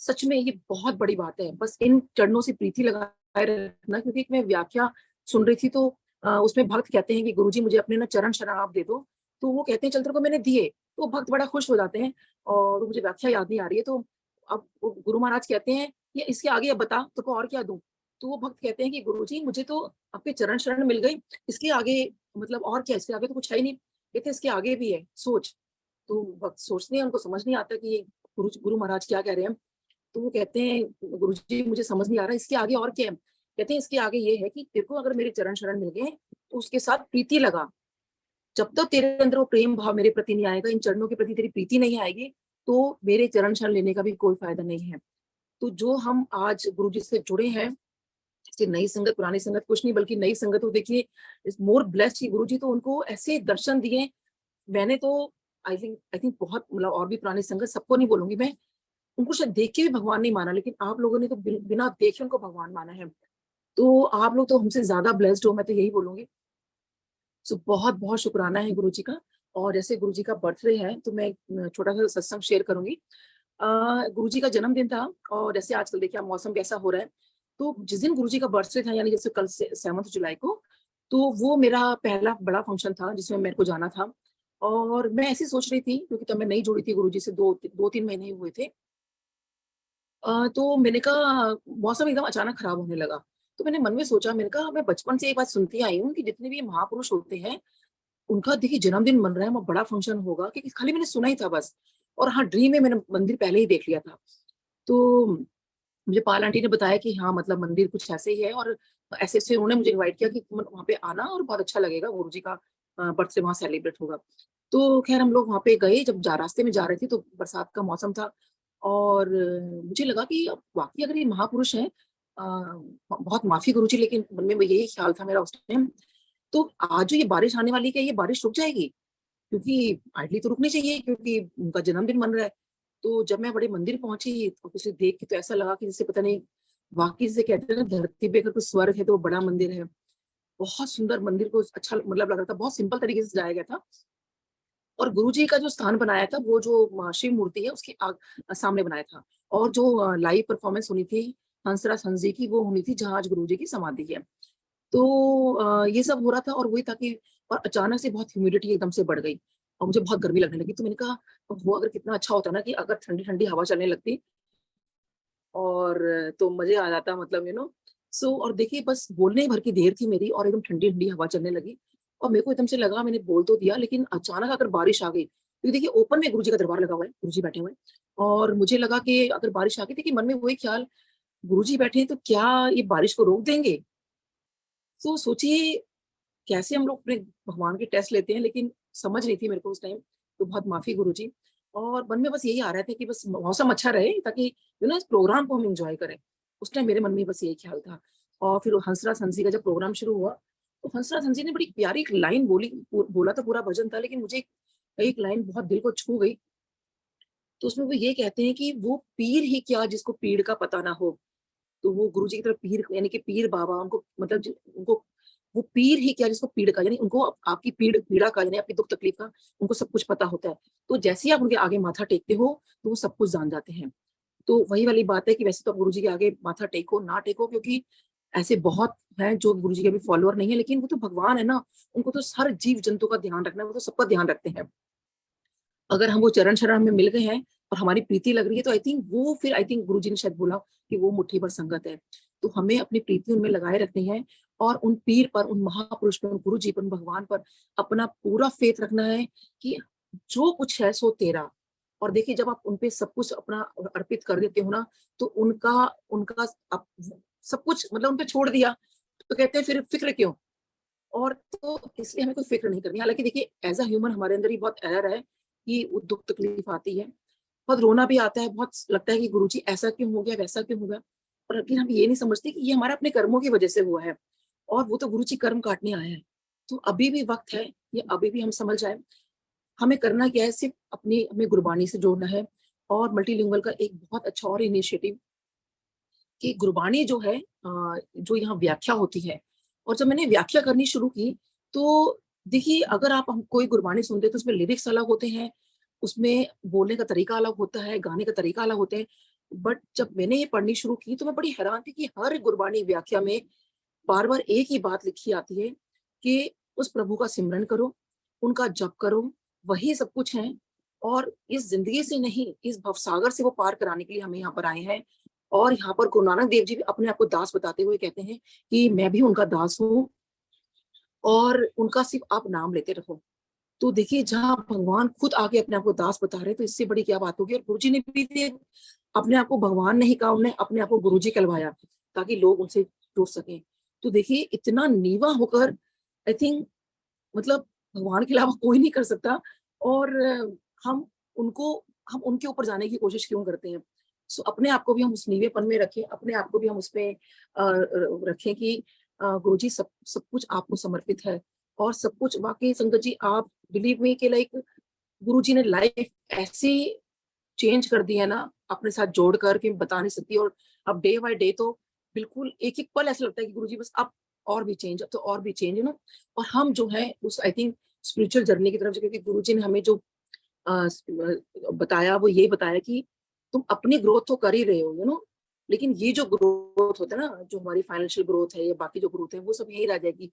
सच में ये बहुत बड़ी बात है, बस इन चरणों से प्रीति लगाए रखना। क्योंकि एक मैं व्याख्या सुन रही थी, तो उसमें भक्त कहते हैं कि गुरुजी मुझे अपने ना चरण शरण आप दे दो। तो वो कहते हैं चल तेरे को मैंने दिए, तो भक्त बड़ा खुश हो जाते हैं। और मुझे व्याख्या याद नहीं आ रही है, तो अब गुरु महाराज कहते हैं ये इसके आगे अब बता तेरे को और क्या दूं। तो वो भक्त कहते हैं कि गुरुजी मुझे तो आपके चरण शरण मिल गई, इसके आगे मतलब और क्या, इसके आगे तो कुछ है ही नहीं। कहते इसके आगे भी है, सोच। तो भक्त सोचते हैं, उनको समझ नहीं आता कि ये गुरु महाराज क्या कह रहे हैं। तो वो कहते हैं गुरुजी मुझे समझ नहीं आ रहा इसके आगे और क्या है। कहते हैं इसके आगे ये है कि तेरे को अगर मेरे चरण शरण मिल गए तो उसके साथ प्रीति लगा। जब तक तेरे अंदर वो प्रेम भाव मेरे प्रति नहीं आएगा, इन चरणों के प्रति तेरी प्रीति नहीं आएगी, तो मेरे चरण शरण लेने का भी कोई फायदा नहीं है। तो जो हम आज गुरुजी से जुड़े हैं, जैसे नई संगत पुरानी संगत कुछ नहीं, बल्कि नई संगत तो देखिए इज मोर ब्लेस्ड ही। गुरुजी तो उनको ऐसे दर्शन दिए, मैंने तो आई थिंक बहुत, मतलब और भी पुरानी संगत सबको नहीं बोलूंगी मैं, उनको शायद देख के भी भगवान नहीं माना, लेकिन आप लोगों ने तो बिना देखे उनको भगवान माना है। तो आप लोग तो हमसे ज्यादा ब्लेस्ड हो, मैं तो यही बोलूंगी। सो बहुत बहुत शुक्राना है गुरुजी का। और जैसे गुरुजी का बर्थडे है तो मैं छोटा सा सत्संग शेयर करूंगी। गुरुजी का जन्मदिन था, और जैसे आजकल देखिए मौसम कैसा हो रहा है, तो जिस दिन गुरुजी का बर्थडे था, यानी जैसे कल से 7 जुलाई को, तो वो मेरा पहला बड़ा फंक्शन था जिसमें मेरे को जाना था। और मैं ऐसी सोच रही थी, क्योंकि तब मैं नहीं जुड़ी थी गुरुजी से, 2-3 महीने ही हुए थे। तो मैंने कहा मौसम एकदम अचानक खराब होने लगा, तो मैंने मन में सोचा, मैंने कहा मैं बचपन से एक बात सुनती आई हूँ कि जितने भी महापुरुष होते हैं उनका देखिए जन्मदिन मन रहा है, वो बड़ा फंक्शन होगा, क्योंकि खाली मैंने सुना ही था बस। और हाँ, ड्रीम में मैंने मंदिर पहले ही देख लिया था। तो मुझे पाल आंटी ने बताया कि हाँ मतलब मंदिर कुछ ऐसे ही है, और ऐसे ऐसे उन्होंने मुझे इनवाइट किया कि तुम वहाँ पे आना और बहुत अच्छा लगेगा, गुरुजी का बर्थडे वहाँ सेलिब्रेट होगा। तो खैर हम लोग वहाँ पे गए, जब रास्ते में जा रहे थे तो बरसात का मौसम था, और मुझे लगा कि अब वाकई अगर ये महापुरुष हैं, बहुत माफी गुरुजी, लेकिन मन में यही ख्याल था मेरा उस टाइम। तो आज जो ये बारिश आने वाली है, ये बारिश रुक जाएगी? क्योंकि आइडली तो रुकनी चाहिए, क्योंकि उनका जन्मदिन मन रहा है। तो जब मैं बड़े मंदिर पहुंची तो उसे देख के तो ऐसा लगा कि जैसे पता नहीं, वाकई से कहते हैं ना धरती पे अगर कोई स्वर्ग है तो वो बड़ा मंदिर है। बहुत सुंदर मंदिर को अच्छा मतलब लग रहा था, बहुत सिंपल तरीके से सजाया गया था। और गुरुजी का जो स्थान बनाया था, वो जो शिव मूर्ति है उसके सामने बनाया था। और जो लाइव परफॉर्मेंस होनी थी हंसराज हंस जी की, वो होनी थी जहाँ आज गुरुजी की समाधि है। तो ये सब हो रहा था, और वही था कि और अचानक से बहुत ह्यूमिडिटी एकदम से बढ़ गई और मुझे बहुत गर्मी लगने लगी। तो मैंने कहा वो अगर कितना अच्छा होता ना कि अगर ठंडी ठंडी हवा चलने लगती, और तो मजे आ जाता, मतलब सो। और देखिए बस बोलने ही भर की देर थी मेरी, और एकदम ठंडी ठंडी हवा चलने लगी, और मेरे को एकदम से लगा मैंने बोल तो दिया, लेकिन अचानक अगर बारिश आ गई, क्योंकि देखिए ओपन में गुरुजी का दरबार लगा हुआ है, गुरुजी बैठे हुए हैं, और मुझे लगा कि अगर बारिश आ गई, देखिए मन में वही ख्याल, गुरुजी बैठे हैं तो क्या ये बारिश को रोक देंगे? तो सोचिए कैसे हम लोग अपने भगवान के टेस्ट लेते हैं, लेकिन समझ नहीं थी मेरे को उस टाइम। तो बहुत माफी गुरुजी। और मन में बस यही आ रहा था कि बस मौसम अच्छा रहे, ताकि इस प्रोग्राम को हम एंजॉय करें। उस टाइम मेरे मन में बस यही ख्याल था। और फिर हंसराज हंसी का जब प्रोग्राम शुरू हुआ, तो हंसराज हंसी ने बड़ी प्यारी एक लाइन बोली, बोला तो पूरा भजन था, लेकिन मुझे एक लाइन बहुत दिल को छू गई। तो उसमें वो ये कहते हैं कि वो पीर ही क्या जिसको पीड़ का पता ना हो। तो वो गुरुजी की तरफ पीर, यानी कि पीर बाबा, उनको मतलब उनको वो पीर ही क्या जिसको पीड़ का, यानी उनको आपकी पीड़ा का, यानी आपकी दुख तकलीफ का उनको सब कुछ पता होता है। तो जैसे ही आप उनके आगे माथा टेकते हो तो वो सब कुछ जान जाते हैं। तो वही वाली बात है कि वैसे तो आप गुरुजी के आगे माथा टेको ना टेको, क्योंकि ऐसे बहुत हैं जो गुरुजी के भी फॉलोअर नहीं है, लेकिन वो तो भगवान है ना, उनको तो हर जीव जंतु का ध्यान रखना है, वो तो सबका ध्यान रखते हैं। अगर हम वो चरण शरण हमें मिल गए हैं और हमारी प्रीति लग रही है, तो आई थिंक गुरुजी ने शायद बोला कि वो मुट्ठी भर संगत है। तो हमें अपनी प्रीति उनमें लगाए रखनी है, और उन पीर पर, उन महापुरुष पर, उन गुरु जी पर, उन भगवान पर अपना पूरा फेथ रखना है कि जो कुछ है सो तेरा। और देखिए जब आप उनपे सब कुछ अपना अर्पित कर देते हो ना, तो उनका उनका सब कुछ मतलब उनपे छोड़ दिया, तो कहते हैं फिर फिक्र क्यों। और तो इसलिए हमें कोई फिक्र नहीं करनी। हालांकि देखिए एज अ ह्यूमन हमारे अंदर ही बहुत एरर है कि वो दुख तकलीफ आती है, बहुत रोना भी आता है, बहुत लगता है कि गुरुजी ऐसा क्यों हो गया, वैसा क्यों हो गया। और लेकिन हम ये नहीं समझते कि ये हमारे अपने कर्मों की वजह से हुआ है, और वो तो गुरुजी कर्म काटने आए हैं। तो अभी भी वक्त है, ये अभी भी हम समझ जाए। हमें करना क्या है, सिर्फ अपनी हमें गुरबानी से जोड़ना है। और मल्टीलिंगुअल का एक बहुत अच्छा और इनिशिएटिव कि गुरबानी जो है, जो यहाँ व्याख्या होती है, और जब मैंने व्याख्या करनी शुरू की, तो देखिए अगर आप हम कोई गुरबानी सुनते हैं तो उसमें लिरिक्स अलग होते हैं, उसमें बोलने का तरीका अलग होता है, गाने का तरीका अलग होता है। बट जब मैंने ये पढ़नी शुरू की तो मैं बड़ी हैरान थी कि हर गुरबानी व्याख्या में बार बार एक ही बात लिखी आती है कि उस प्रभु का सिमरन करो, उनका जप करो, वही सब कुछ है। और इस जिंदगी से नहीं, इस भवसागर से वो पार कराने के लिए हमें यहाँ पर आए हैं। और यहाँ पर गुरु नानक देव जी भी अपने आप को दास बताते हुए कहते हैं कि मैं भी उनका दास हूँ, और उनका सिर्फ आप नाम लेते रहो। तो देखिए जहाँ भगवान खुद आके अपने आप को दास बता रहे हैं, तो इससे बड़ी क्या बात होगी। और गुरुजी ने भी अपने आप को भगवान नहीं कहा, उन्होंने अपने आप को गुरुजी कहलवाया ताकि लोग उनसे जुड़ सकें। तो देखिए इतना नीवा होकर आई थिंक मतलब भगवान के अलावा कोई नहीं कर सकता। और हम हम उनके ऊपर जाने की कोशिश क्यों करते हैं। सो अपने आप को भी हम उस नीवेपन में रखें, अपने आप को भी हम उसमें रखें कि गुरुजी सब सब कुछ आपको समर्पित है। और सब कुछ वाकई संगत जी, आप बिलीव मी कि लाइक गुरुजी ने लाइफ ऐसी चेंज कर दी है ना अपने साथ जोड़ कर कि बता नहीं सकती। और अब डे बाय डे तो बिल्कुल एक एक पल ऐसा लगता है कि गुरुजी बस अब और भी चेंज, अब तो और भी चेंज है ना। और हम जो है उस आई थिंक स्पिरिचुअल जर्नी की तरफ, क्योंकि गुरुजी ने हमें जो बताया वो ये बताया कि तुम अपनी ग्रोथ तो कर ही रहे हो यू नो, लेकिन ये जो ग्रोथ होता है ना, जो हमारी फाइनेंशियल ग्रोथ है या बाकी जो ग्रोथ है वो सब यही रह जाएगी।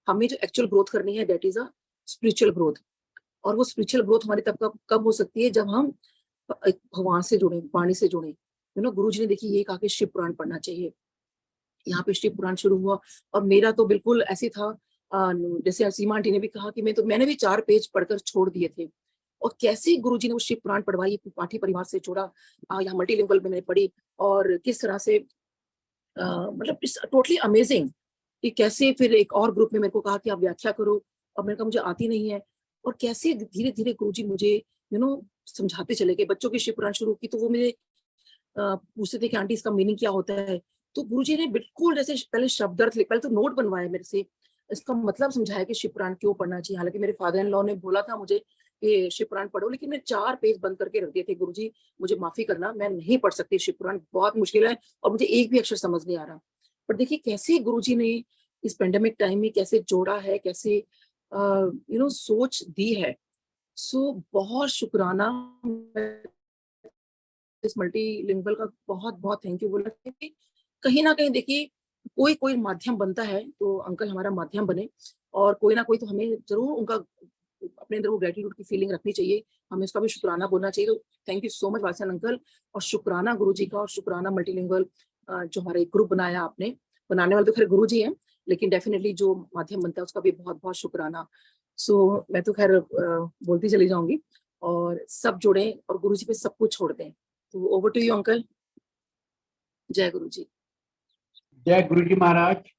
हमें जो एक्चुअल ग्रोथ करनी है that is a spiritual growth. और वो स्पिरिचुअल ग्रोथ हमारी तब कब हो सकती है, जब हम भगवान से जुड़े, वाणी से जुड़े यू नो। गुरु जी ने देखिए ये कहा कि शिव पुराण पढ़ना चाहिए, यहाँ पे शिव पुराण शुरू हुआ। और मेरा तो बिल्कुल ऐसे था, जैसे सीमा आंटी ने भी कहा कि मैंने भी 4 पेज पढ़कर छोड़ दिए थे। और कैसे गुरुजी ने वो शिव पुराण पढ़वाई, पाठी परिवार से जोड़ा, यहाँ मल्टीलिंगुअल में मैंने पढ़ी। और किस तरह से मतलब इट्स टोटली अमेजिंग कि कैसे फिर एक और ग्रुप में मेरे को कहा कि आप व्याख्या करो, और मैंने कहा मुझे आती नहीं है। और कैसे धीरे धीरे गुरुजी मुझे यू नो समझाते चले गए। बच्चों की शिव पुराण शुरू की तो वो मुझे पूछते थे कि आंटी इसका मीनिंग क्या होता है। तो गुरुजी ने बिल्कुल जैसे पहले शब्द अर्थ पहले तो नोट बनवाया मेरे से, इसका मतलब समझाया कि शिव पुराण क्यों पढ़ना चाहिए। हालांकि मेरे फादर इन लॉ ने बोला था मुझे कि शिव पुराण पढ़ो, लेकिन मैं 4 पेज बंद करके रख दिए थे। गुरुजी मुझे माफी करना, मैं नहीं पढ़ सकती शिव पुराण, बहुत मुश्किल है और मुझे एक भी अक्षर समझ नहीं आ रहा। पर देखिए कैसे गुरुजी ने इस पेंडेमिक टाइम में कैसे जोड़ा है, कैसे यू नो सोच दी है। सो बहुत शुक्राना इस मल्टीलिंगुअल का, बहुत बहुत थैंक यू बोलना चाहिए कि कहीं ना कहीं देखिए कोई कोई माध्यम बनता है, तो अंकल हमारा माध्यम बने। और कोई ना कोई तो हमें जरूर उनका अपने अंदर वो ग्रेटिट्यूड की फीलिंग रखनी चाहिए, हमें उसका भी शुक्राना बोलना चाहिए। तो thank you so much Vasan uncle, और शुक्राना गुरुजी का, और शुक्राना मल्टीलिंगुअल जो हमारा एक ग्रुप बनाया आपने। बनाने वाले तो खैर गुरुजी हैं, लेकिन डेफिनेटली जो माध्यम बनता है उसका भी बहुत बहुत शुक्राना। सो मैं तो खैर बोलती चली जाऊंगी, और सब जुड़े और गुरुजी पे सब कुछ छोड़ दें। तो ओवर टू यू अंकल। जय गुरु जी। जय Guru ji Maharaj.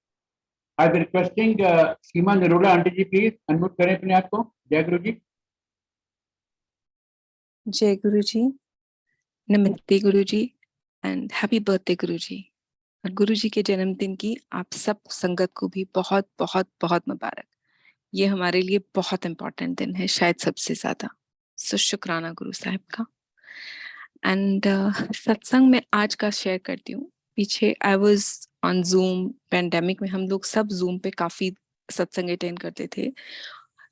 I am requesting Seema Narola aunty ji, please unmute करें अपने आप को। जय गुरु जी। जय गुरु जी, नमस्ते गुरु जी एंड हैप्पी बर्थडे गुरु जी। और गुरु जी के जन्मदिन की आप सब संगत को भी बहुत बहुत बहुत मुबारक। ये हमारे लिए बहुत इम्पोर्टेंट दिन है, शायद सबसे ज्यादा। सो शुक्राना गुरु साहब का। एंड सत्संग में आज का शेयर करती हूँ। पीछे I was on zoom, pandemic में हम लोग सब जूम पे काफी सत्संग अटेंड करते थे।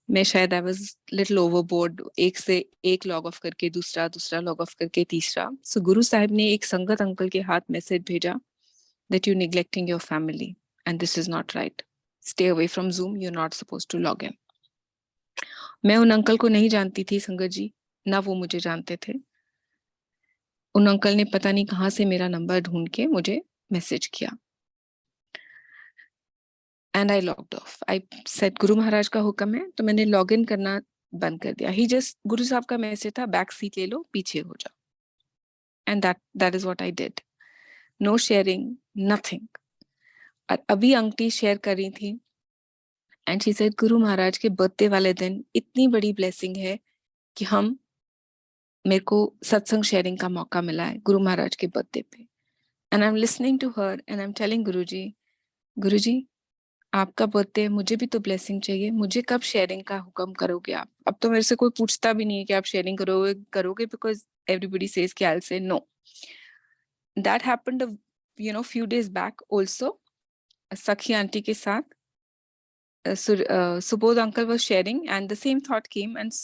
मैं शायद आई वाज लिटिल ओवरबोर्ड, एक से एक लॉग ऑफ करके दूसरा लॉग ऑफ करके तीसरा। सो गुरु साहब ने एक संगत अंकल के हाथ मैसेज भेजा that you're neglecting your family and this is not right. Stay away from Zoom, you're not supposed to log in. मैं उन अंकल को नहीं जानती थी संगत जी, ना वो मुझे जानते थे। उन अंकल ने पता नहीं कहाँ से मेरा नंबर ढूंढ के मुझे मैसेज किया and I logged of. I said Guru Maharaj का हुक्म है, तो मैंने लॉग इन करना बंद कर दिया। ही जस्ट, गुरु साहब का मैसेज था बैक सीट ले लो, पीछे हो जाओ, and that is what I did. No sharing, nothing. और अभी आंटी शेयर कर रही थी and she said Guru Maharaj के बर्थडे वाले दिन इतनी बड़ी ब्लेसिंग है कि मेरे को सत्संग शेयरिंग का मौका मिला है गुरु महाराज के बर्थडे पे। And I am listening to her and I am telling Guru ji आपका बर्थडे, मुझे भी तो ब्लेसिंग चाहिए, मुझे कब शेयरिंग का हुक्म करोगे आप? अब तो मेरे से कोई पूछता भी नहीं है कि आप शेयरिंग करोगे बिकॉज एवरीबडी सेज कि I will say no. That happened few days back also. Sakhi aunty के साथ Subodh uncle was sharing and the same thought came and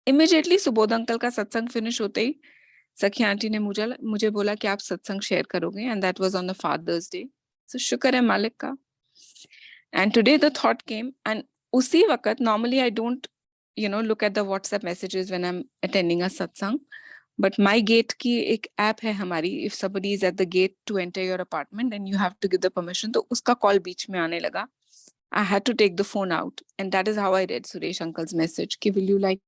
immediately Subodh uncle का सत्संग फिनिश होते ही सखी आंटी ने मुझे बोला कि आप सत्संग शेयर करोगे, and that was on the Father's Day. So शुक्र है मालिक का। And today the thought came and उसी वक्त, normally I don't look at the WhatsApp messages when I'm attending a satsang, but my gate की एक app है हमारी, if somebody is at the gate to enter your apartment and you have to give the permission, तो उसका call बीच में आने लगा। I had to take the phone out and that is how I read Suresh uncle's message कि will you like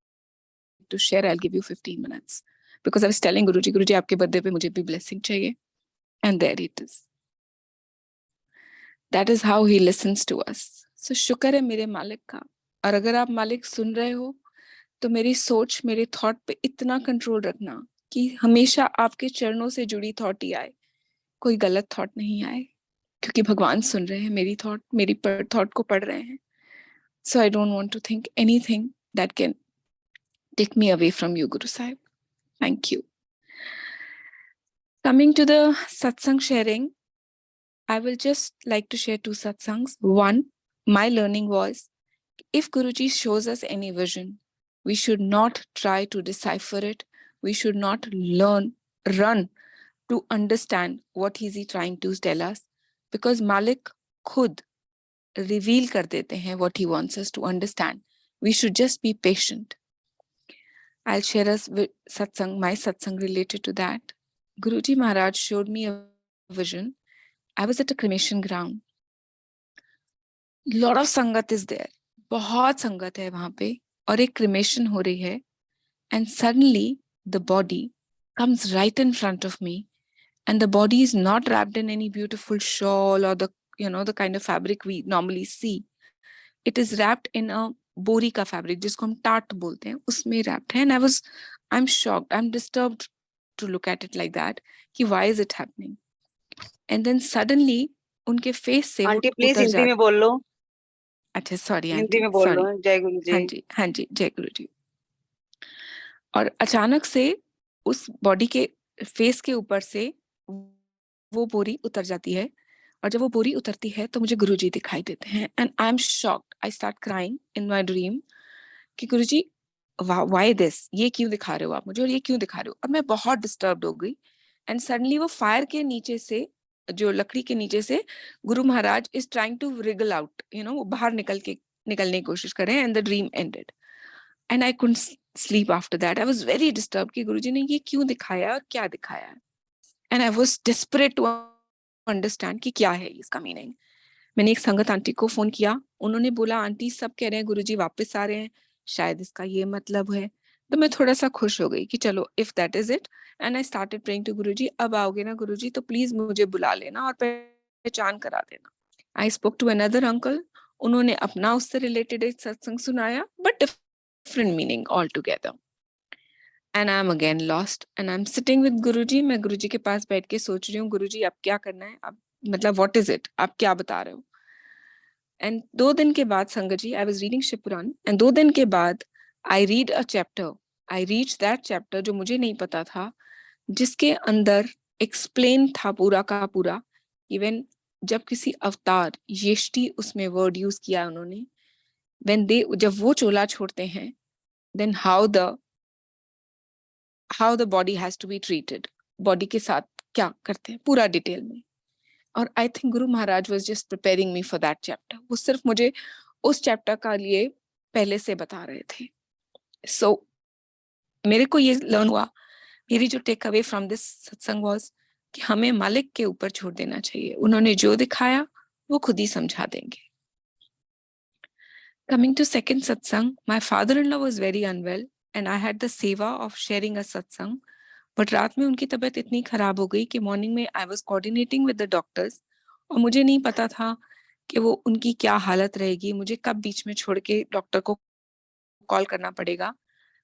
to share, I'll give you 15 minutes. Because I was telling Guruji, Guruji आपके birthday पे मुझे भी blessing चाहिए. And there it is. That is how he listens to us. So शुक्र है मेरे मालिक का. और अगर आप मालिक सुन रहे हो तो मेरी सोच, मेरे थॉट पे इतना कंट्रोल रखना कि हमेशा आपके चरणों से जुड़ी थॉट ही आए, कोई गलत थॉट नहीं आए, क्योंकि भगवान सुन रहे हैं मेरी थॉट, मेरी थॉट को पढ़ रहे हैं. So I don't want to think anything that can take me away from you, Guru Sahib. Thank you. Coming to the satsang sharing, I will just like to share 2 satsangs. One, my learning was, if Guruji shows us any vision, we should not try to decipher it. We should not run to understand what is he trying to tell us, because Malik khud reveal kar dete hain what he wants us to understand. We should just be patient. I'll share us with satsang, my satsang related to that. Guruji Maharaj showed me a vision. I was at a cremation ground. Lot of sangat is there. बहुत संगत है वहां पे और एक cremation हो रही है. And suddenly the body comes right in front of me, and the body is not wrapped in any beautiful shawl or the kind of fabric we normally see. It is wrapped in a बोरी का fabric जिसको हम टाट बोलते हैं, उसमें wrapped है. And I'm shocked, I'm disturbed to look at it like that कि why is it happening. And then suddenly उनके face से आंटी वो प्लीज उतर हिंदी जाता. में बोल लो. अच्छा सॉरी हिंदी आंटी, में बोल सॉरी. लो. जय गुरु जी. हाँ जी जय गुरु जी. और अचानक से उस बॉडी के फेस के ऊपर से वो बोरी उतर जाती है. और जब वो बोरी उतरती है तो मुझे गुरुजी दिखाई देते हैं. And I am shocked, I start crying in my dream कि गुरुजी व्हाई दिस, ये क्यों दिखा रहे हो आप मुझे और ये क्यों दिखा रहे हो. और मैं बहुत डिस्टर्ब्ड हो गई. एंड सडनली वो फायर के नीचे से, जो लकड़ी के नीचे से Guru Maharaj is trying to wriggle out, वो बाहर निकलने की कोशिश कर रहे हैं. And the dream ended and I couldn't sleep after that. I was very disturbed कि गुरुजी ने ये क्यों दिखाया और क्या दिखाया. And I was desperate to understand कि क्या है इसका मीनिंग. मैंने एक संगत आंटी को फोन किया. उन्होंने बोला आंटी सब कह रहे हैं गुरुजी वापस आ रहे हैं, शायद इसका ये मतलब है. तो मैं थोड़ा सा खुश हो गई कि चलो if that is it. And I started praying to Guruji, अब आओगे ना गुरुजी तो प्लीज मुझे बुला लेना और पहचान करा देना. I spoke to another uncle. उन्होंने अपना उससे रिलेटेड एक सत्संग सुनाया, but different meaning all together. And I am again lost and I am sitting with Guruji. मैं गुरुजी के पास बैठ के सोच रही हूँ गुरुजी अब क्या करना है, अब मतलब व्हाट इज इट, आप क्या बता रहे हो. एंड 2 दिन के बाद संगत जी, I was reading Shivpuran, and 2 दिन के बाद I read a chapter. I reach that chapter जो मुझे नहीं पता था, जिसके अंदर एक्सप्लेन था पूरा का पूरा. इवन जब किसी अवतार, यष्टि उसमें वर्ड यूज किया उन्होंने, जब वो चोला छोड़ते हैं, then how the body has to be treated, body के साथ क्या करते हैं पूरा डिटेल में. और I think Guru Maharaj was just preparing me for that chapter. वो सिर्फ मुझे उस चैप्टर का लिए पहले से बता रहे थे. सो मेरे को ये लर्न हुआ, मेरी जो टेक अवे फ्रॉम दिस सत्संग वाज कि हमें मालिक के ऊपर छोड़ देना चाहिए. उन्होंने जो दिखाया वो खुद ही समझा देंगे. Coming to second satsang, my father-in-law was very unwell and I had the seva of sharing a satsang. But रात में उनकी तबीयत इतनी खराब हो गई कि मॉर्निंग में I was coordinating with the doctors और मुझे नहीं पता था कि वो उनकी क्या हालत रहेगी, मुझे कब बीच में छोड़ के डॉक्टर को कॉल करना पड़ेगा.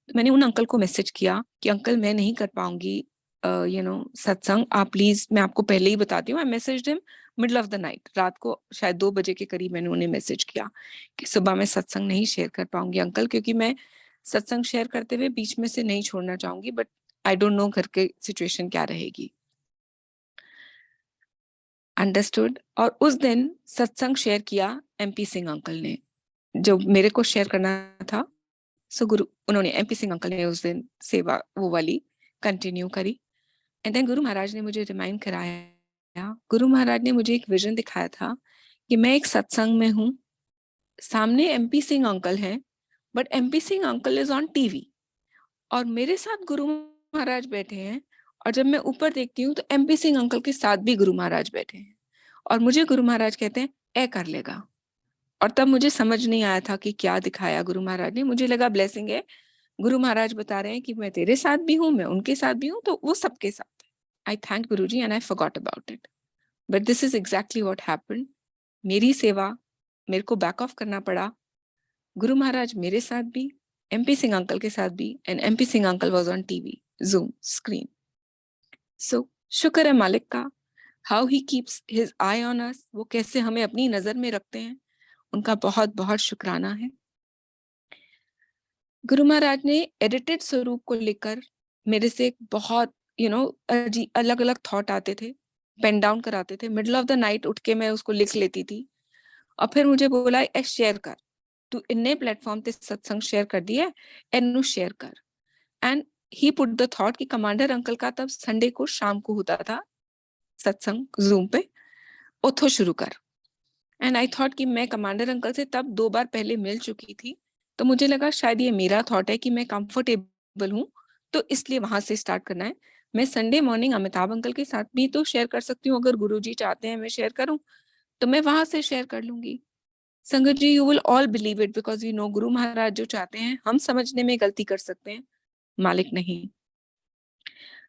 तो मैंने उन अंकल को मैसेज किया कि अंकल मैं नहीं कर पाऊंगी सत्संग, आप प्लीज, मैं आपको पहले ही बताती हूँ. I messaged him middle of the night, रात को शायद 2 बजे के करीब मैंने उन्हें मैसेज किया कि सुबह मैं सत्संग नहीं शेयर कर पाऊंगी अंकल, क्योंकि मैं सत्संग शेयर करते हुए बीच में से नहीं छोड़ना चाहूंगी, बट आई डोंट नो घर के सिचुएशन क्या रहेगी. अंडरस्टूड. और उस दिन सत्संग शेयर किया MP सिंह अंकल ने, जो मेरे को शेयर करना था. सो उन्होंने MP सिंह अंकल ने उस दिन सेवा वो वाली कंटिन्यू करी. एंड देन गुरु महाराज ने मुझे रिमाइंड कराया, गुरु महाराज ने मुझे एक विजन दिखाया था कि मैं एक सत्संग में हूँ, सामने MP सिंह अंकल हैं, but MP Singh uncle is on TV और मेरे साथ गुरु महाराज बैठे हैं. और जब मैं ऊपर देखती हूँ तो MP सिंह अंकल के साथ भी गुरु महाराज बैठे हैं और मुझे गुरु महाराज कहते हैं ए कर लेगा. और तब मुझे समझ नहीं आया था कि क्या दिखाया गुरु महाराज ने. मुझे लगा ब्लेसिंग है, गुरु महाराज बता रहे हैं कि मैं तेरे साथ भी हूं, मैं उनके साथ भी हूं, तो वो सबके साथ है. आई thank Guruji and I forgot about it. But this is exactly what happened. मेरी सेवा मेरे को बैक ऑफ करना पड़ा. गुरु महाराज मेरे साथ भी, MP सिंह अंकल के साथ भी, and MP Singh uncle was on TV, Zoom screen. So शुक्र है मालिक का, how he keeps his eye on us, वो कैसे हमें अपनी नजर में रखते हैं, उनका बहुत बहुत शुक्राना है. गुरु महाराज ने एडिटेड स्वरूप को लेकर मेरे से बहुत अलग अलग थॉट आते थे, पेन डाउन कराते थे. मिडल ऑफ द नाइट उठ के मैं उसको लिख लेती थी और फिर मुझे बोला ए शेयर कर, तू इन्ने प्लेटफॉर्म ते सत्संग शेयर कर दिया, एनु शेयर कर. And he put the thought कि कमांडर अंकल का तब संडे को शाम को होता था सत्संग जूम पे, उठो शुरू कर. एंड आई थॉट कि मैं कमांडर अंकल से तब 2 बार पहले मिल चुकी थी, तो मुझे लगा शायद ये मेरा थॉट है कि मैं कंफर्टेबल हूँ, तो इसलिए वहां से स्टार्ट करना है. मैं संडे मॉर्निंग अमिताभ अंकल के साथ भी तो शेयर कर सकती हूँ, अगर गुरुजी चाहते हैं मैं शेयर करूं तो मैं वहां से शेयर कर लूंगी. संगत जी, you will all believe it because you know Guru Maharaj जो चाहते हैं हम समझने में गलती कर सकते हैं, मालिक नहीं.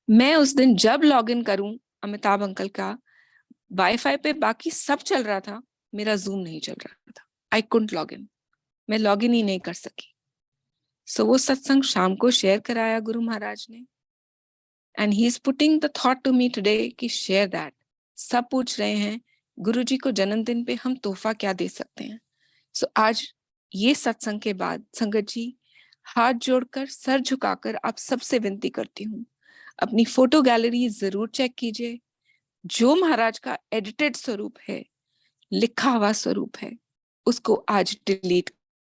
मैं उस दिन जब लॉग इन करूं अमिताभ अंकल का, वाईफाई पे बाकी सब चल रहा था, मेरा जूम नहीं चल रहा था. आई कुडंट लॉग इन, मैं लॉग इन ही नहीं कर सकी. सो वो सत्संग शाम को शेयर कराया गुरु महाराज ने, and he is putting the thought to me today कि शेयर दैट. सब पूछ रहे हैं गुरुजी को जन्मदिन पे हम तोहफा क्या दे सकते हैं. सो आज ये सत्संग के बाद संगत जी, हाथ जोड़कर सर झुकाकर आप सबसे विनती करती हूँ, अपनी फोटो गैलरी जरूर चेक कीजिए. जो महाराज का एडिटेड स्वरूप है, लिखा हुआ स्वरूप है, उसको आज डिलीट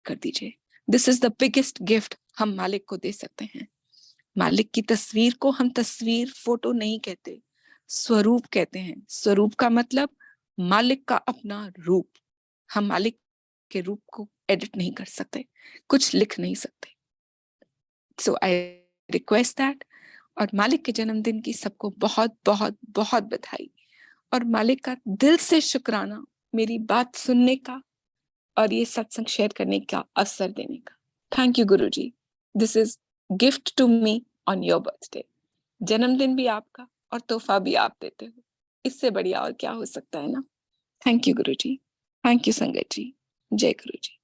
कर दीजिए. This is the biggest gift हम मालिक को दे सकते हैं. मालिक की तस्वीर को हम तस्वीर फोटो नहीं कहते, स्वरूप कहते हैं. स्वरूप का मतलब मालिक का अपना रूप. हम मालिक के रूप को एडिट नहीं कर सकते, कुछ लिख नहीं सकते. सो आई रिक्वेस्ट दैट. और मालिक के जन्मदिन की सबको बहुत बहुत बहुत बधाई, और मालिक का दिल से शुक्राना मेरी बात सुनने का और ये सत्संग शेयर करने का अवसर देने का. Thank you Guruji. This is gift to me on your birthday. जन्मदिन भी आपका और तोहफा भी आप देते हो, इससे बढ़िया और क्या हो सकता है ना. Thank you Guruji. Thank you संगत जी. जय गुरुजी.